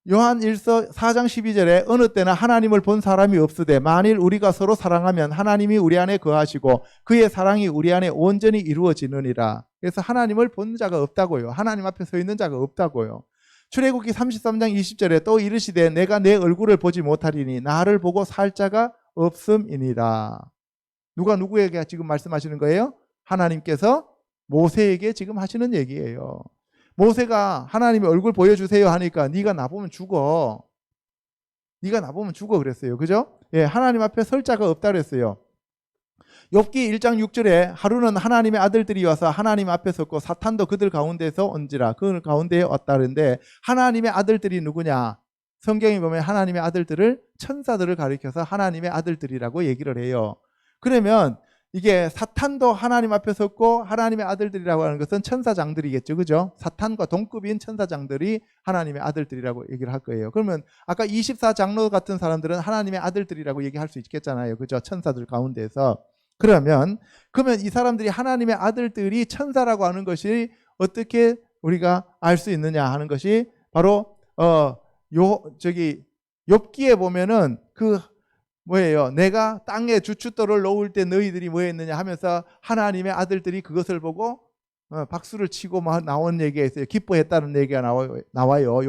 요한 4장 12절에 어느 때나 하나님을 본 사람이 없으되 만일 우리가 서로 사랑하면 하나님이 우리 안에 거하시고 그의 사랑이 우리 안에 온전히 이루어지느니라. 그래서 하나님을 본 자가 없다고요. 하나님 앞에 서 있는 자가 없다고요. 출애굽기 33장 20절에 또 이르시되 내가 내 얼굴을 보지 못하리니 나를 보고 살 자가 없음이니라. 누가 누구에게 지금 말씀하시는 거예요? 하나님께서 모세에게 지금 하시는 얘기예요. 모세가 하나님의 얼굴 보여주세요 하니까 네가 나보면 죽어. 네가 나보면 죽어 그랬어요. 그죠? 예, 하나님 앞에 설 자가 없다 그랬어요. 욥기 1장 6절에 하루는 하나님의 아들들이 와서 하나님 앞에 섰고 사탄도 그들 가운데서 온지라. 그 가운데에 왔다 그러는데 하나님의 아들들이 누구냐? 성경에 보면 하나님의 아들들을 천사들을 가리켜서 하나님의 아들들이라고 얘기를 해요. 그러면 이게 사탄도 하나님 앞에 섰고 하나님의 아들들이라고 하는 것은 천사장들이겠죠. 그죠? 사탄과 동급인 천사장들이 하나님의 아들들이라고 얘기를 할 거예요. 그러면 아까 24장로 같은 사람들은 하나님의 아들들이라고 얘기할 수 있겠잖아요. 그죠? 천사들 가운데서. 그러면 이 사람들이 하나님의 아들들이 천사라고 하는 것이 어떻게 우리가 알 수 있느냐 하는 것이 바로 욥기에 보면은 그 뭐예요? 내가 땅에 주춧돌을 놓을 때 너희들이 뭐 했느냐 하면서 하나님의 아들들이 그것을 보고 박수를 치고 나온 얘기가 있어요. 기뻐했다는 얘기가 나와요.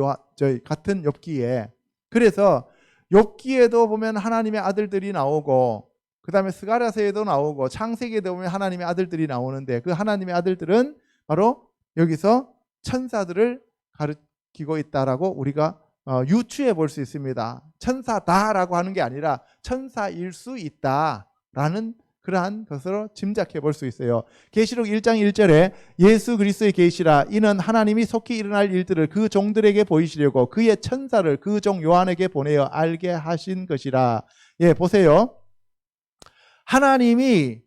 같은 욥기에. 그래서 욥기에도 보면 하나님의 아들들이 나오고, 그 다음에 스가랴서에도 나오고, 창세기에도 보면 하나님의 아들들이 나오는데, 그 하나님의 아들들은 바로 여기서 천사들을 가리키고 있다라고 우리가 유추해 볼 수 있습니다. 천사다라고 하는 게 아니라 천사일 수 있다라는 그러한 것으로 짐작해 볼 수 있어요. 계시록 1장 1절에 예수 그리스도의 계시라, 이는 하나님이 속히 일어날 일들을 그 종들에게 보이시려고 그의 천사를 그 종 요한에게 보내어 알게 하신 것이라. 예, 보세요. 하나님이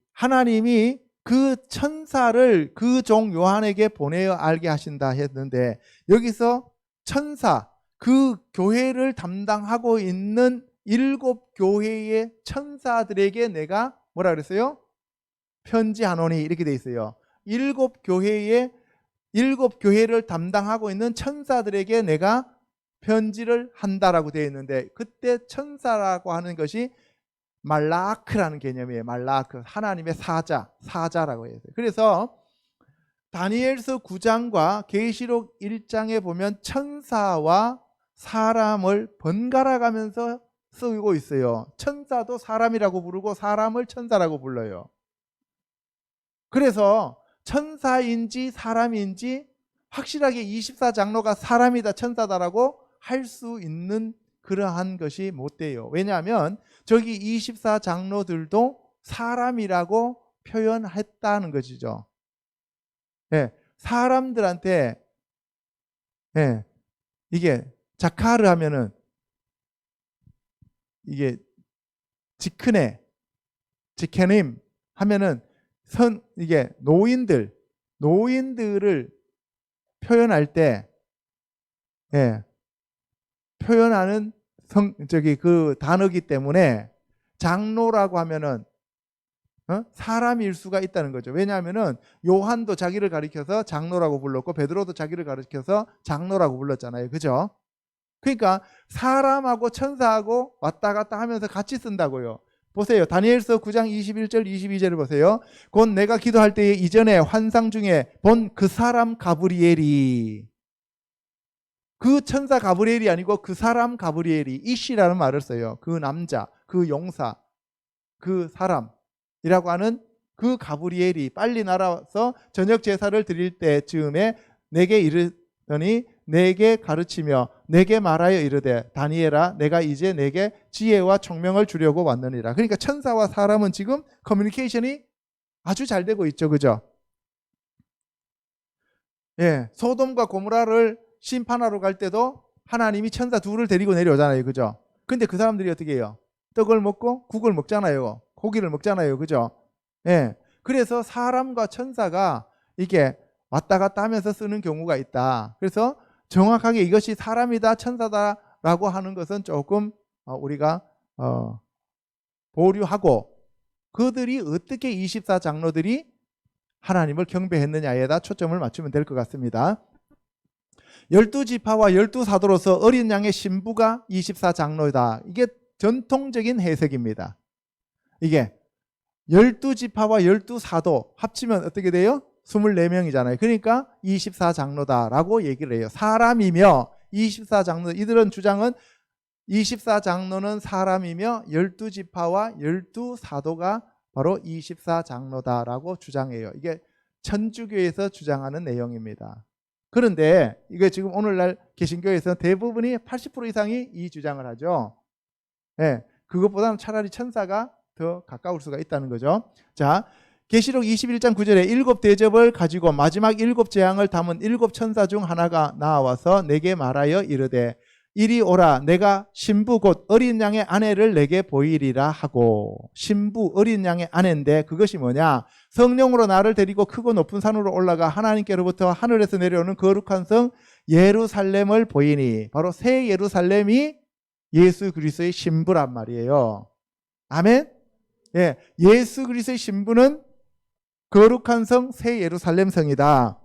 그 천사를 그 종 요한에게 보내어 알게 하신다 했는데, 여기서 천사, 그 교회를 담당하고 있는 7교회의 천사들에게 내가 뭐라 그랬어요? 편지하노니, 이렇게 돼 있어요. 7교회를 담당하고 있는 천사들에게 내가 편지를 한다라고 되어 있는데, 그때 천사라고 하는 것이 말라크라는 개념이에요. 말라크, 하나님의 사자라고 해요. 그래서 다니엘서 9장과 계시록 1장에 보면 천사와 사람을 번갈아 가면서 쓰고 있어요. 천사도 사람이라고 부르고 사람을 천사라고 불러요. 그래서 천사인지 사람인지 확실하게 24장로가 사람이다 천사다라고 할 수 있는 그러한 것이 못 돼요. 왜냐하면 저기 24장로들도 사람이라고 표현했다는 것이죠. 예, 사람들한테 이게 자카르 하면은 이게 지크네, 지케님 하면은 이게 노인들을 표현할 때 표현하는 그 단어기 때문에 장로라고 하면은 사람일 수가 있다는 거죠. 왜냐하면은 요한도 자기를 가리켜서 장로라고 불렀고 베드로도 자기를 가리켜서 장로라고 불렀잖아요. 그죠? 그러니까 사람하고 천사하고 왔다 갔다 하면서 같이 쓴다고요. 보세요. 다니엘서 9장 21절 22절을 보세요. 곧 내가 기도할 때에 이전에 환상 중에 본 그 사람 가브리엘이, 그 천사 가브리엘이 아니고 그 사람 가브리엘이, 이시라는 말을 써요. 그 남자, 그 용사, 그 사람이라고 하는 그 가브리엘이 빨리 날아와서 저녁 제사를 드릴 때쯤에 내게 이르더니 내게 가르치며 내게 말하여 이르되 다니엘아, 내가 이제 내게 지혜와 총명을 주려고 왔느니라. 그러니까 천사와 사람은 지금 커뮤니케이션이 아주 잘 되고 있죠. 그죠? 예, 소돔과 고모라를 심판하러 갈 때도 하나님이 천사 둘을 데리고 내려오잖아요. 그죠? 근데 그 사람들이 어떻게 해요? 떡을 먹고 국을 먹잖아요. 고기를 먹잖아요. 그죠? 예. 그래서 사람과 천사가 이게 왔다 갔다 하면서 쓰는 경우가 있다. 그래서 정확하게 이것이 사람이다 천사다라고 하는 것은 조금 우리가 보류하고, 그들이 어떻게 24장로들이 하나님을 경배했느냐에다 초점을 맞추면 될 것 같습니다. 12지파와 12사도로서 어린 양의 신부가 24장로다. 이게 전통적인 해석입니다. 이게 12지파와 12사도 합치면 어떻게 돼요? 24명이잖아요. 그러니까 24장로다라고 얘기를 해요. 사람이며 24장로, 이들은 주장은 24장로는 사람이며 12지파와 12사도가 바로 24장로다라고 주장해요. 이게 천주교에서 주장하는 내용입니다. 그런데 이게 지금 오늘날 개신교에서 대부분이 80% 이상이 이 주장을 하죠. 예, 그것보다는 차라리 천사가 더 가까울 수가 있다는 거죠. 자, 계시록 21장 9절에 7 대접을 가지고 마지막 7 재앙을 담은 7 천사 중 하나가 나와서 내게 말하여 이르되 이리 오라, 내가 신부 곧 어린 양의 아내를 내게 보이리라 하고. 신부, 어린 양의 아내인데 그것이 뭐냐? 성령으로 나를 데리고 크고 높은 산으로 올라가 하나님께로부터 하늘에서 내려오는 거룩한 성 예루살렘을 보이니, 바로 새 예루살렘이 예수 그리스도의 신부란 말이에요. 아멘? 예, 예수 그리스도의 신부는 거룩한 성 새 예루살렘 성이다.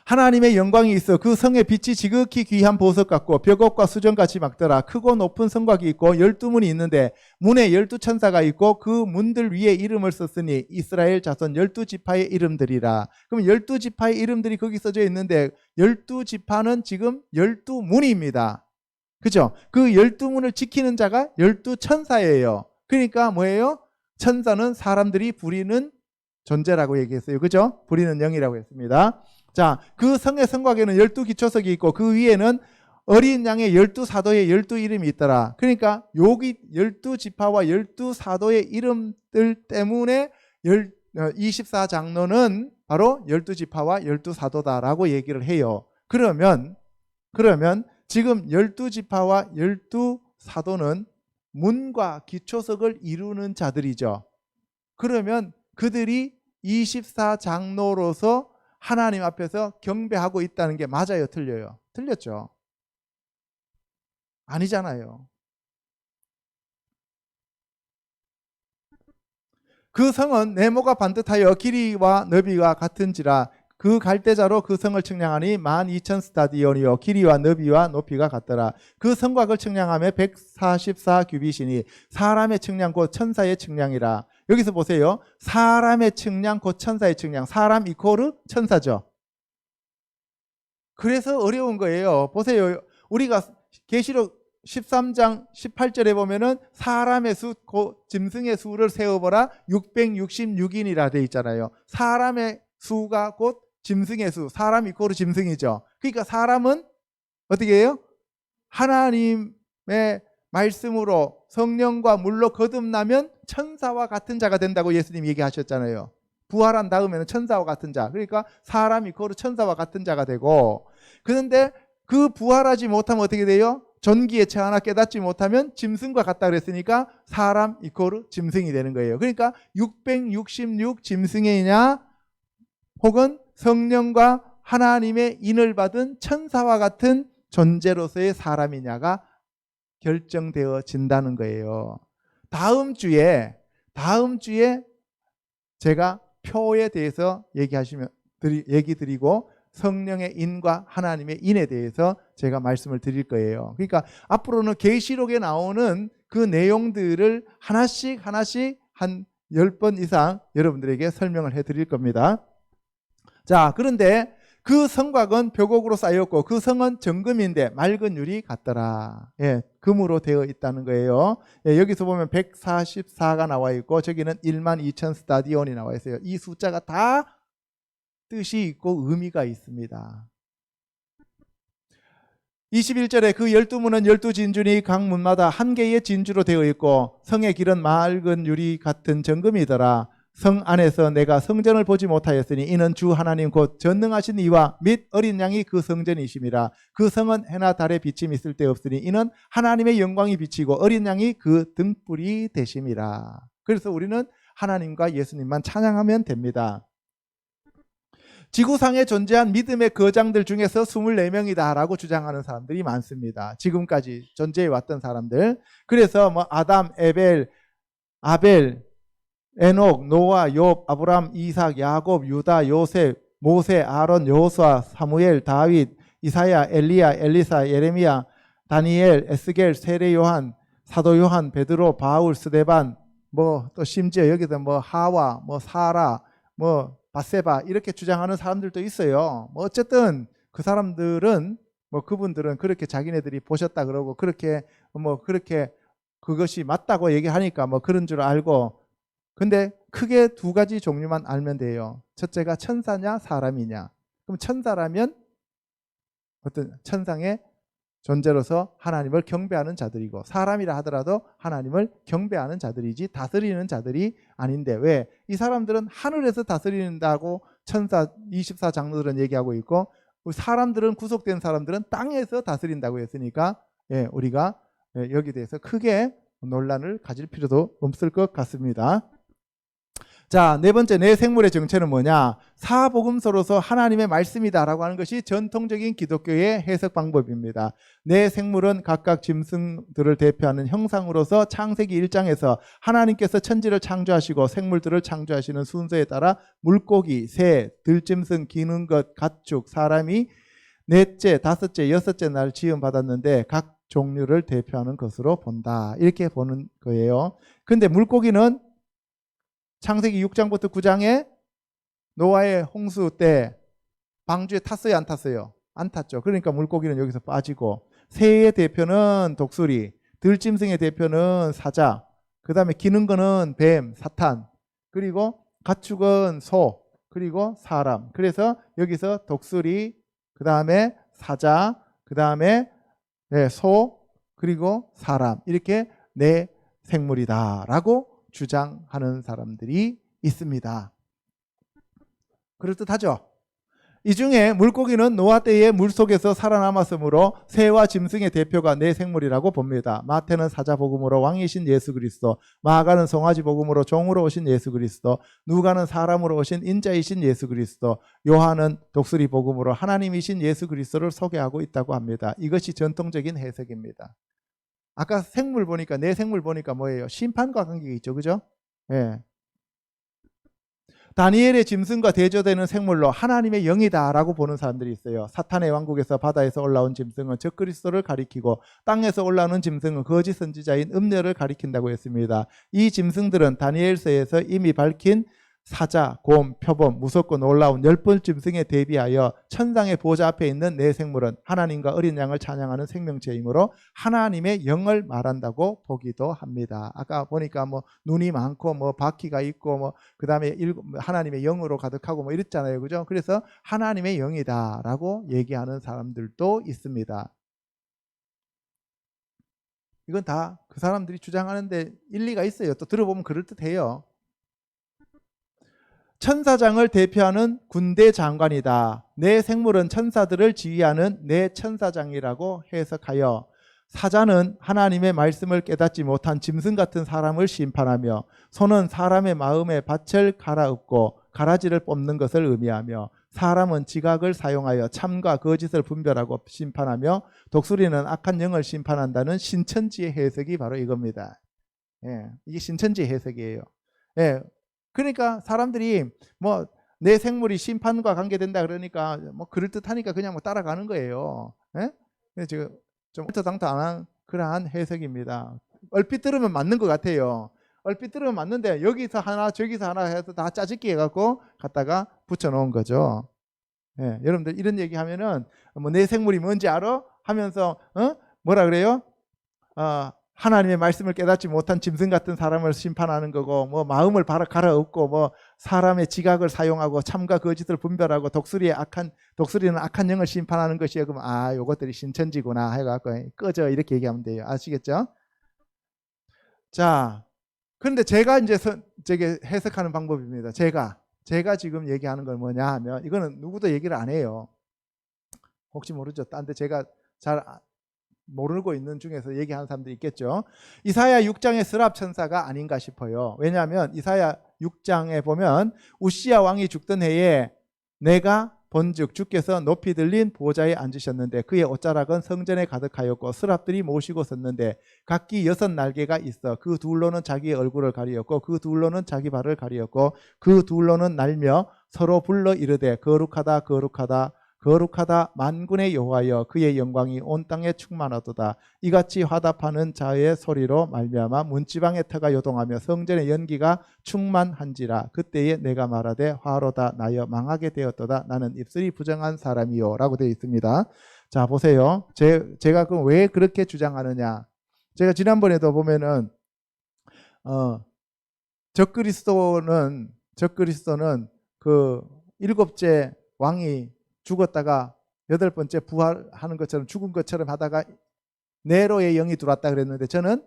하나님의 영광이 있어 그 성의 빛이 지극히 귀한 보석 같고 벽옥과 수정같이 막더라. 크고 높은 성곽이 있고 12문이 있는데 문에 12천사가 있고 그 문들 위에 이름을 썼으니 이스라엘 자손 12지파의 이름들이라. 그럼 12지파의 이름들이 거기 써져 있는데 12지파는 지금 12문입니다. 그죠? 그 12문을 지키는 자가 12천사예요. 그러니까 뭐예요? 천사는 사람들이 부리는 존재라고 얘기했어요. 그죠? 부리는 영이라고 했습니다. 자, 그 성의 성곽에는 12기초석이 있고 그 위에는 어린 양의 12사도의 12이름이 있더라. 그러니까 여기 12지파와 12사도의 이름들 때문에 24장로는 바로 12지파와 12사도다라고 얘기를 해요. 그러면 지금 12지파와 12사도는 문과 기초석을 이루는 자들이죠. 그러면 그들이 24장로로서 하나님 앞에서 경배하고 있다는 게 맞아요? 틀려요? 틀렸죠. 아니잖아요. 그 성은 네모가 반듯하여 길이와 너비가 같은지라 그 갈대자로 그 성을 측량하니 12,000스타디온이요 길이와 너비와 높이가 같더라. 그 성곽을 측량하며 144규빗이니 사람의 측량 곧 천사의 측량이라. 여기서 보세요. 사람의 측량 곧 천사의 측량. 사람 이코르 천사죠. 그래서 어려운 거예요. 보세요. 우리가 계시록 13장 18절에 보면은 사람의 수, 곧 짐승의 수를 세어보라 666인이라 되어 있잖아요. 사람의 수가 곧 짐승의 수, 사람 이코르 짐승이죠. 그러니까 사람은 어떻게 해요? 하나님의 말씀으로 성령과 물로 거듭나면 천사와 같은 자가 된다고 예수님이 얘기하셨잖아요. 부활한 다음에는 천사와 같은 자. 그러니까 사람 이코르 천사와 같은 자가 되고, 그런데 그 부활하지 못하면 어떻게 돼요? 전기에 처하나 깨닫지 못하면 짐승과 같다 그랬으니까 사람 이코르 짐승이 되는 거예요. 그러니까 666 짐승이냐 혹은 성령과 하나님의 인을 받은 천사와 같은 존재로서의 사람이냐가 결정되어진다는 거예요. 다음 주에 제가 표에 대해서 얘기 드리고 성령의 인과 하나님의 인에 대해서 제가 말씀을 드릴 거예요. 그러니까 앞으로는 계시록에 나오는 그 내용들을 하나씩 한 10번 이상 여러분들에게 설명을 해 드릴 겁니다. 자, 그런데 그 성곽은 벽옥으로 쌓였고 그 성은 정금인데 맑은 유리 같더라. 예, 금으로 되어 있다는 거예요. 예, 여기서 보면 144가 나와 있고 저기는 12,000 스타디온이 나와 있어요. 이 숫자가 다 뜻이 있고 의미가 있습니다. 21절에 그 12문은 12진주니 각 문마다 한 개의 진주로 되어 있고 성의 길은 맑은 유리 같은 정금이더라. 성 안에서 내가 성전을 보지 못하였으니 이는 주 하나님 곧 전능하신 이와 및 어린 양이 그 성전이심이라. 그 성은 해나 달에 비침이 있을 데 없으니 이는 하나님의 영광이 비치고 어린 양이 그 등불이 되심이라. 그래서 우리는 하나님과 예수님만 찬양하면 됩니다. 지구상에 존재한 믿음의 거장들 중에서 24명이다 라고 주장하는 사람들이 많습니다. 지금까지 존재해 왔던 사람들. 그래서 뭐 아담, 아벨, 에녹, 노아, 욥, 아브람, 이삭, 야곱, 유다, 요셉, 모세, 아론, 여호수아, 사무엘, 다윗, 이사야, 엘리야, 엘리사, 예레미야, 다니엘, 에스겔, 세례 요한, 사도 요한, 베드로, 바울, 스데반, 뭐 또 심지어 여기서 뭐 하와, 뭐 사라, 뭐 바세바 이렇게 주장하는 사람들도 있어요. 뭐 어쨌든 그 사람들은 뭐 그분들은 그렇게 자기네들이 보셨다 그러고 그렇게 그것이 맞다고 얘기하니까 뭐 그런 줄 알고, 근데 크게 두 가지 종류만 알면 돼요. 첫째가 천사냐 사람이냐. 그럼 천사라면 어떤 천상의 존재로서 하나님을 경배하는 자들이고 사람이라 하더라도 하나님을 경배하는 자들이지 다스리는 자들이 아닌데, 왜? 이 사람들은 하늘에서 다스린다고 천사 24장로들은 얘기하고 있고 사람들은 구속된 사람들은 땅에서 다스린다고 했으니까 우리가 여기에 대해서 크게 논란을 가질 필요도 없을 것 같습니다. 자, 네 번째 내 생물의 정체는 뭐냐? 사복음서로서 하나님의 말씀이다라고 하는 것이 전통적인 기독교의 해석 방법입니다. 내 생물은 각각 짐승들을 대표하는 형상으로서 창세기 1장에서 하나님께서 천지를 창조하시고 생물들을 창조하시는 순서에 따라 물고기, 새, 들짐승, 기는 것, 가축, 사람이 넷째, 다섯째, 여섯째 날 지음받았는데 각 종류를 대표하는 것으로 본다. 이렇게 보는 거예요. 근데 물고기는 창세기 6장부터 9장에 노아의 홍수 때 방주에 탔어요, 안 탔어요? 안 탔죠. 그러니까 물고기는 여기서 빠지고, 새의 대표는 독수리, 들짐승의 대표는 사자, 그 다음에 기는 거는 뱀, 사탄, 그리고 가축은 소, 그리고 사람. 그래서 여기서 독수리, 그 다음에 사자, 그 다음에 소, 그리고 사람, 이렇게 네 생물이다라고 주장하는 사람들이 있습니다. 그럴듯하죠? 이 중에 물고기는 노아 때의 물속에서 살아남았으므로 새와 짐승의 대표가 네 생물이라고 봅니다. 마태는 사자복음으로 왕이신 예수 그리스도, 마가는 송아지복음으로 종으로 오신 예수 그리스도, 누가는 사람으로 오신 인자이신 예수 그리스도, 요한은 독수리복음으로 하나님이신 예수 그리스도를 소개하고 있다고 합니다. 이것이 전통적인 해석입니다. 아까 생물 보니까, 네 생물 보니까 뭐예요? 심판과 관계가 있죠, 그죠? 예. 다니엘의 짐승과 대조되는 생물로 하나님의 영이다라고 보는 사람들이 있어요. 사탄의 왕국에서 바다에서 올라온 짐승은 적그리스도를 가리키고, 땅에서 올라오는 짐승은 거짓 선지자인 음녀를 가리킨다고 했습니다. 이 짐승들은 다니엘서에서 이미 밝힌 사자, 곰, 표범, 무섭고 놀라운 열벌 짐승에 대비하여 천상의 보좌 앞에 있는 네 생물은 하나님과 어린 양을 찬양하는 생명체이므로 하나님의 영을 말한다고 보기도 합니다. 아까 보니까 뭐 눈이 많고 뭐 바퀴가 있고 뭐 그다음에 하나님의 영으로 가득하고 뭐 이랬잖아요, 그죠? 그래서 하나님의 영이다라고 얘기하는 사람들도 있습니다. 이건 다 그 사람들이 주장하는데 일리가 있어요. 또 들어보면 그럴듯해요. 천사장을 대표하는 군대 장관이다. 내 생물은 천사들을 지휘하는 내 천사장이라고 해석하여, 사자는 하나님의 말씀을 깨닫지 못한 짐승 같은 사람을 심판하며, 소는 사람의 마음에 밭을 갈아엎고 가라지를 뽑는 것을 의미하며, 사람은 지각을 사용하여 참과 거짓을 분별하고 심판하며, 독수리는 악한 영을 심판한다는 신천지의 해석이 바로 이겁니다. 예, 이게 신천지 해석이에요. 예, 그러니까 사람들이 뭐 내 생물이 심판과 관계된다 그러니까 뭐 그럴듯하니까 그냥 뭐 따라가는 거예요. 예? 지금 좀 얼토당토한 그러한 해석입니다. 얼핏 들으면 맞는 것 같아요. 얼핏 들으면 맞는데 여기서 하나 저기서 하나 해서 다 짜집기 해갖고 갖다가 붙여놓은 거죠. 예, 여러분들 이런 얘기하면은 뭐 내 생물이 뭔지 알아? 하면서 뭐라 그래요? 하나님의 말씀을 깨닫지 못한 짐승 같은 사람을 심판하는 거고, 뭐 마음을 갈아엎고 뭐 사람의 지각을 사용하고 참과 거짓을 분별하고 독수리는 악한 영을 심판하는 것이요. 그럼 요것들이 신천지구나 해갖고 꺼져 이렇게 얘기하면 돼요. 아시겠죠? 자, 그런데 제가 이제 저게 해석하는 방법입니다. 제가 지금 얘기하는 건 뭐냐 하면, 이거는 누구도 얘기를 안 해요. 혹시 모르죠. 딴 데 제가 잘 모르고 있는 중에서 얘기하는 사람도 있겠죠. 이사야 6장의 스랍 천사가 아닌가 싶어요. 왜냐하면 이사야 6장에 보면 우시야 왕이 죽던 해에 내가 본즉 주께서 높이 들린 보좌에 앉으셨는데 그의 옷자락은 성전에 가득하였고 스랍들이 모시고 섰는데 각기 6날개가 있어 그 둘로는 자기의 얼굴을 가리었고 그 둘로는 자기 발을 가리었고 그 둘로는 날며 서로 불러 이르되 거룩하다 거룩하다 거룩하다 만군의 여호와여 그의 영광이 온 땅에 충만하도다. 이같이 화답하는 자의 소리로 말미암아 문지방의 터가 요동하며 성전의 연기가 충만한지라. 그때에 내가 말하되 화로다 나여 망하게 되었도다. 나는 입술이 부정한 사람이요 라고 되어 있습니다. 자 보세요. 제가 그럼 왜 그렇게 주장하느냐. 제가 지난번에도 보면은 적그리스도는 그 일곱째 왕이 죽었다가 여덟 번째 부활하는 것처럼 죽은 것처럼 하다가 네로의 영이 들어왔다 그랬는데 저는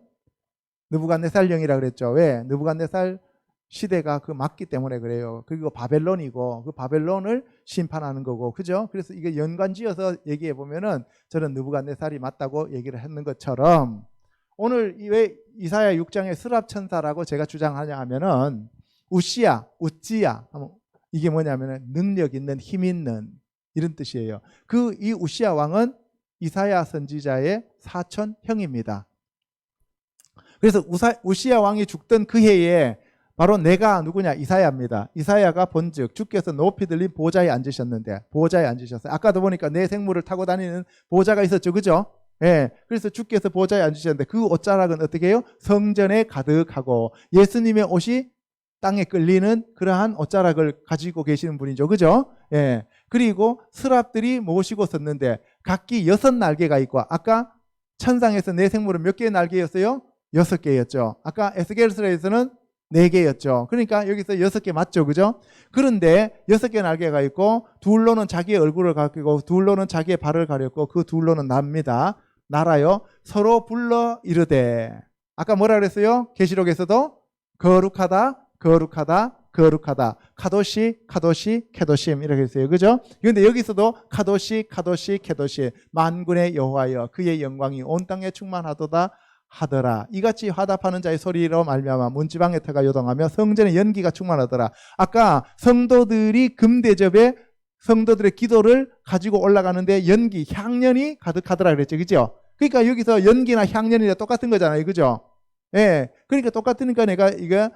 느부갓네살 영이라 그랬죠. 왜? 느부갓네살 시대가 그 맞기 때문에 그래요. 그리고 바벨론이고 그 바벨론을 심판하는 거고, 그죠? 그래서 이게 연관지어서 얘기해 보면은 저는 느부갓네살이 맞다고 얘기를 했는 것처럼 오늘 왜 이사야 6장의 스랍 천사라고 제가 주장하냐 하면은 우시야, 우찌야. 이게 뭐냐면 능력 있는, 힘 있는 이런 뜻이에요. 이 우시야 왕은 이사야 선지자의 사촌 형입니다. 그래서 우시야 왕이 죽던 그 해에 바로 내가 누구냐? 이사야입니다. 이사야가 본즉 주께서 높이 들린 보좌에 앉으셨는데, 보좌에 앉으셨어요. 아까도 보니까 내 생물을 타고 다니는 보좌가 있었죠, 그죠? 예. 그래서 주께서 보좌에 앉으셨는데 그 옷자락은 어떻게 해요? 성전에 가득하고 예수님의 옷이 땅에 끌리는 그러한 옷자락을 가지고 계시는 분이죠, 그죠? 예. 그리고 스랍들이 모시고 섰는데 각기 6날개가 있고, 아까 천상에서 내 생물은 몇 개의 날개였어요? 6개였죠. 아까 에스겔서에서는 4개였죠. 그러니까 여기서 6개 맞죠, 그죠? 그런데 6개 날개가 있고 둘로는 자기의 얼굴을 가리고 둘로는 자기의 발을 가렸고 그 둘로는 납니다. 날아요. 서로 불러 이르되, 아까 뭐라 그랬어요? 계시록에서도 거룩하다, 거룩하다, 거룩하다. 카도시, 카도시, 케도심 이렇게 했어요, 그죠? 그런데 여기서도 카도시, 카도시, 케도시, 만군의 여호와여 그의 영광이 온 땅에 충만하도다 하더라. 이같이 화답하는 자의 소리로 말미암아 문지방의 터가 요동하며 성전의 연기가 충만하더라. 아까 성도들이 금대접에 성도들의 기도를 가지고 올라가는데 연기, 향연이 가득하더라 그랬죠, 그죠? 그러니까 여기서 연기나 향연이나 똑같은 거잖아요, 그죠? 예, 그러니까 똑같으니까 내가 이거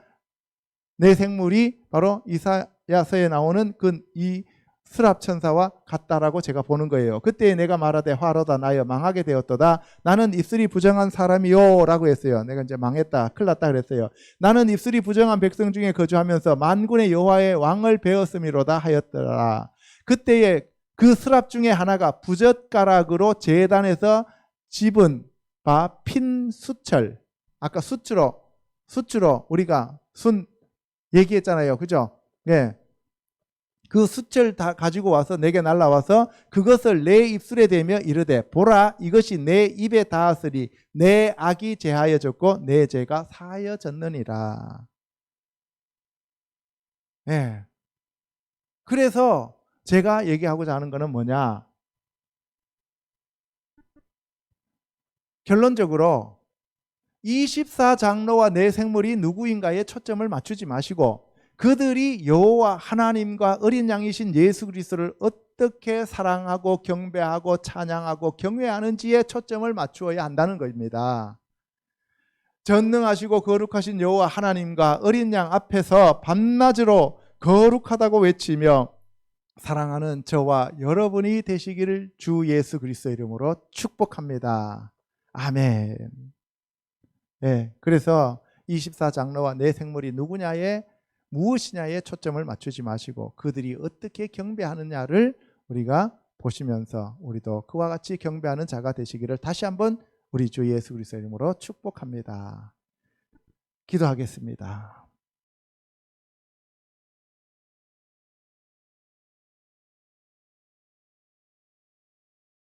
내 생물이 바로 이사야서에 나오는 이 스랍 천사와 같다라고 제가 보는 거예요. 그때 내가 말하되 화로다 나여 망하게 되었도다. 나는 입술이 부정한 사람이요 라고 했어요. 내가 이제 망했다, 큰일 났다 그랬어요. 나는 입술이 부정한 백성 중에 거주하면서 만군의 여호와의 왕을 배웠음이로다 하였더라. 그때에 그 스랍 중에 하나가 부젓가락으로 제단에서 집은 바 핀 수철, 아까 수추로 우리가 순 얘기했잖아요, 그죠? 예. 그 수철 다 가지고 와서 내게 날라와서 그것을 내 입술에 대며 이르되 보라 이것이 내 입에 닿았으니 내 악이 제하여졌고 내 죄가 사하여졌느니라. 예. 그래서 제가 얘기하고자 하는 거는 뭐냐? 결론적으로 24장로와 내 생물이 누구인가에 초점을 맞추지 마시고 그들이 여호와 하나님과 어린 양이신 예수 그리스도를 어떻게 사랑하고 경배하고 찬양하고 경외하는지에 초점을 맞추어야 한다는 것입니다. 전능하시고 거룩하신 여호와 하나님과 어린 양 앞에서 밤낮으로 거룩하다고 외치며 사랑하는 저와 여러분이 되시기를 주 예수 그리스도 이름으로 축복합니다. 아멘. 네, 그래서 24장로와 내 생물이 누구냐에 무엇이냐에 초점을 맞추지 마시고 그들이 어떻게 경배하느냐를 우리가 보시면서 우리도 그와 같이 경배하는 자가 되시기를 다시 한번 우리 주 예수 그리스도 이름으로 축복합니다. 기도하겠습니다.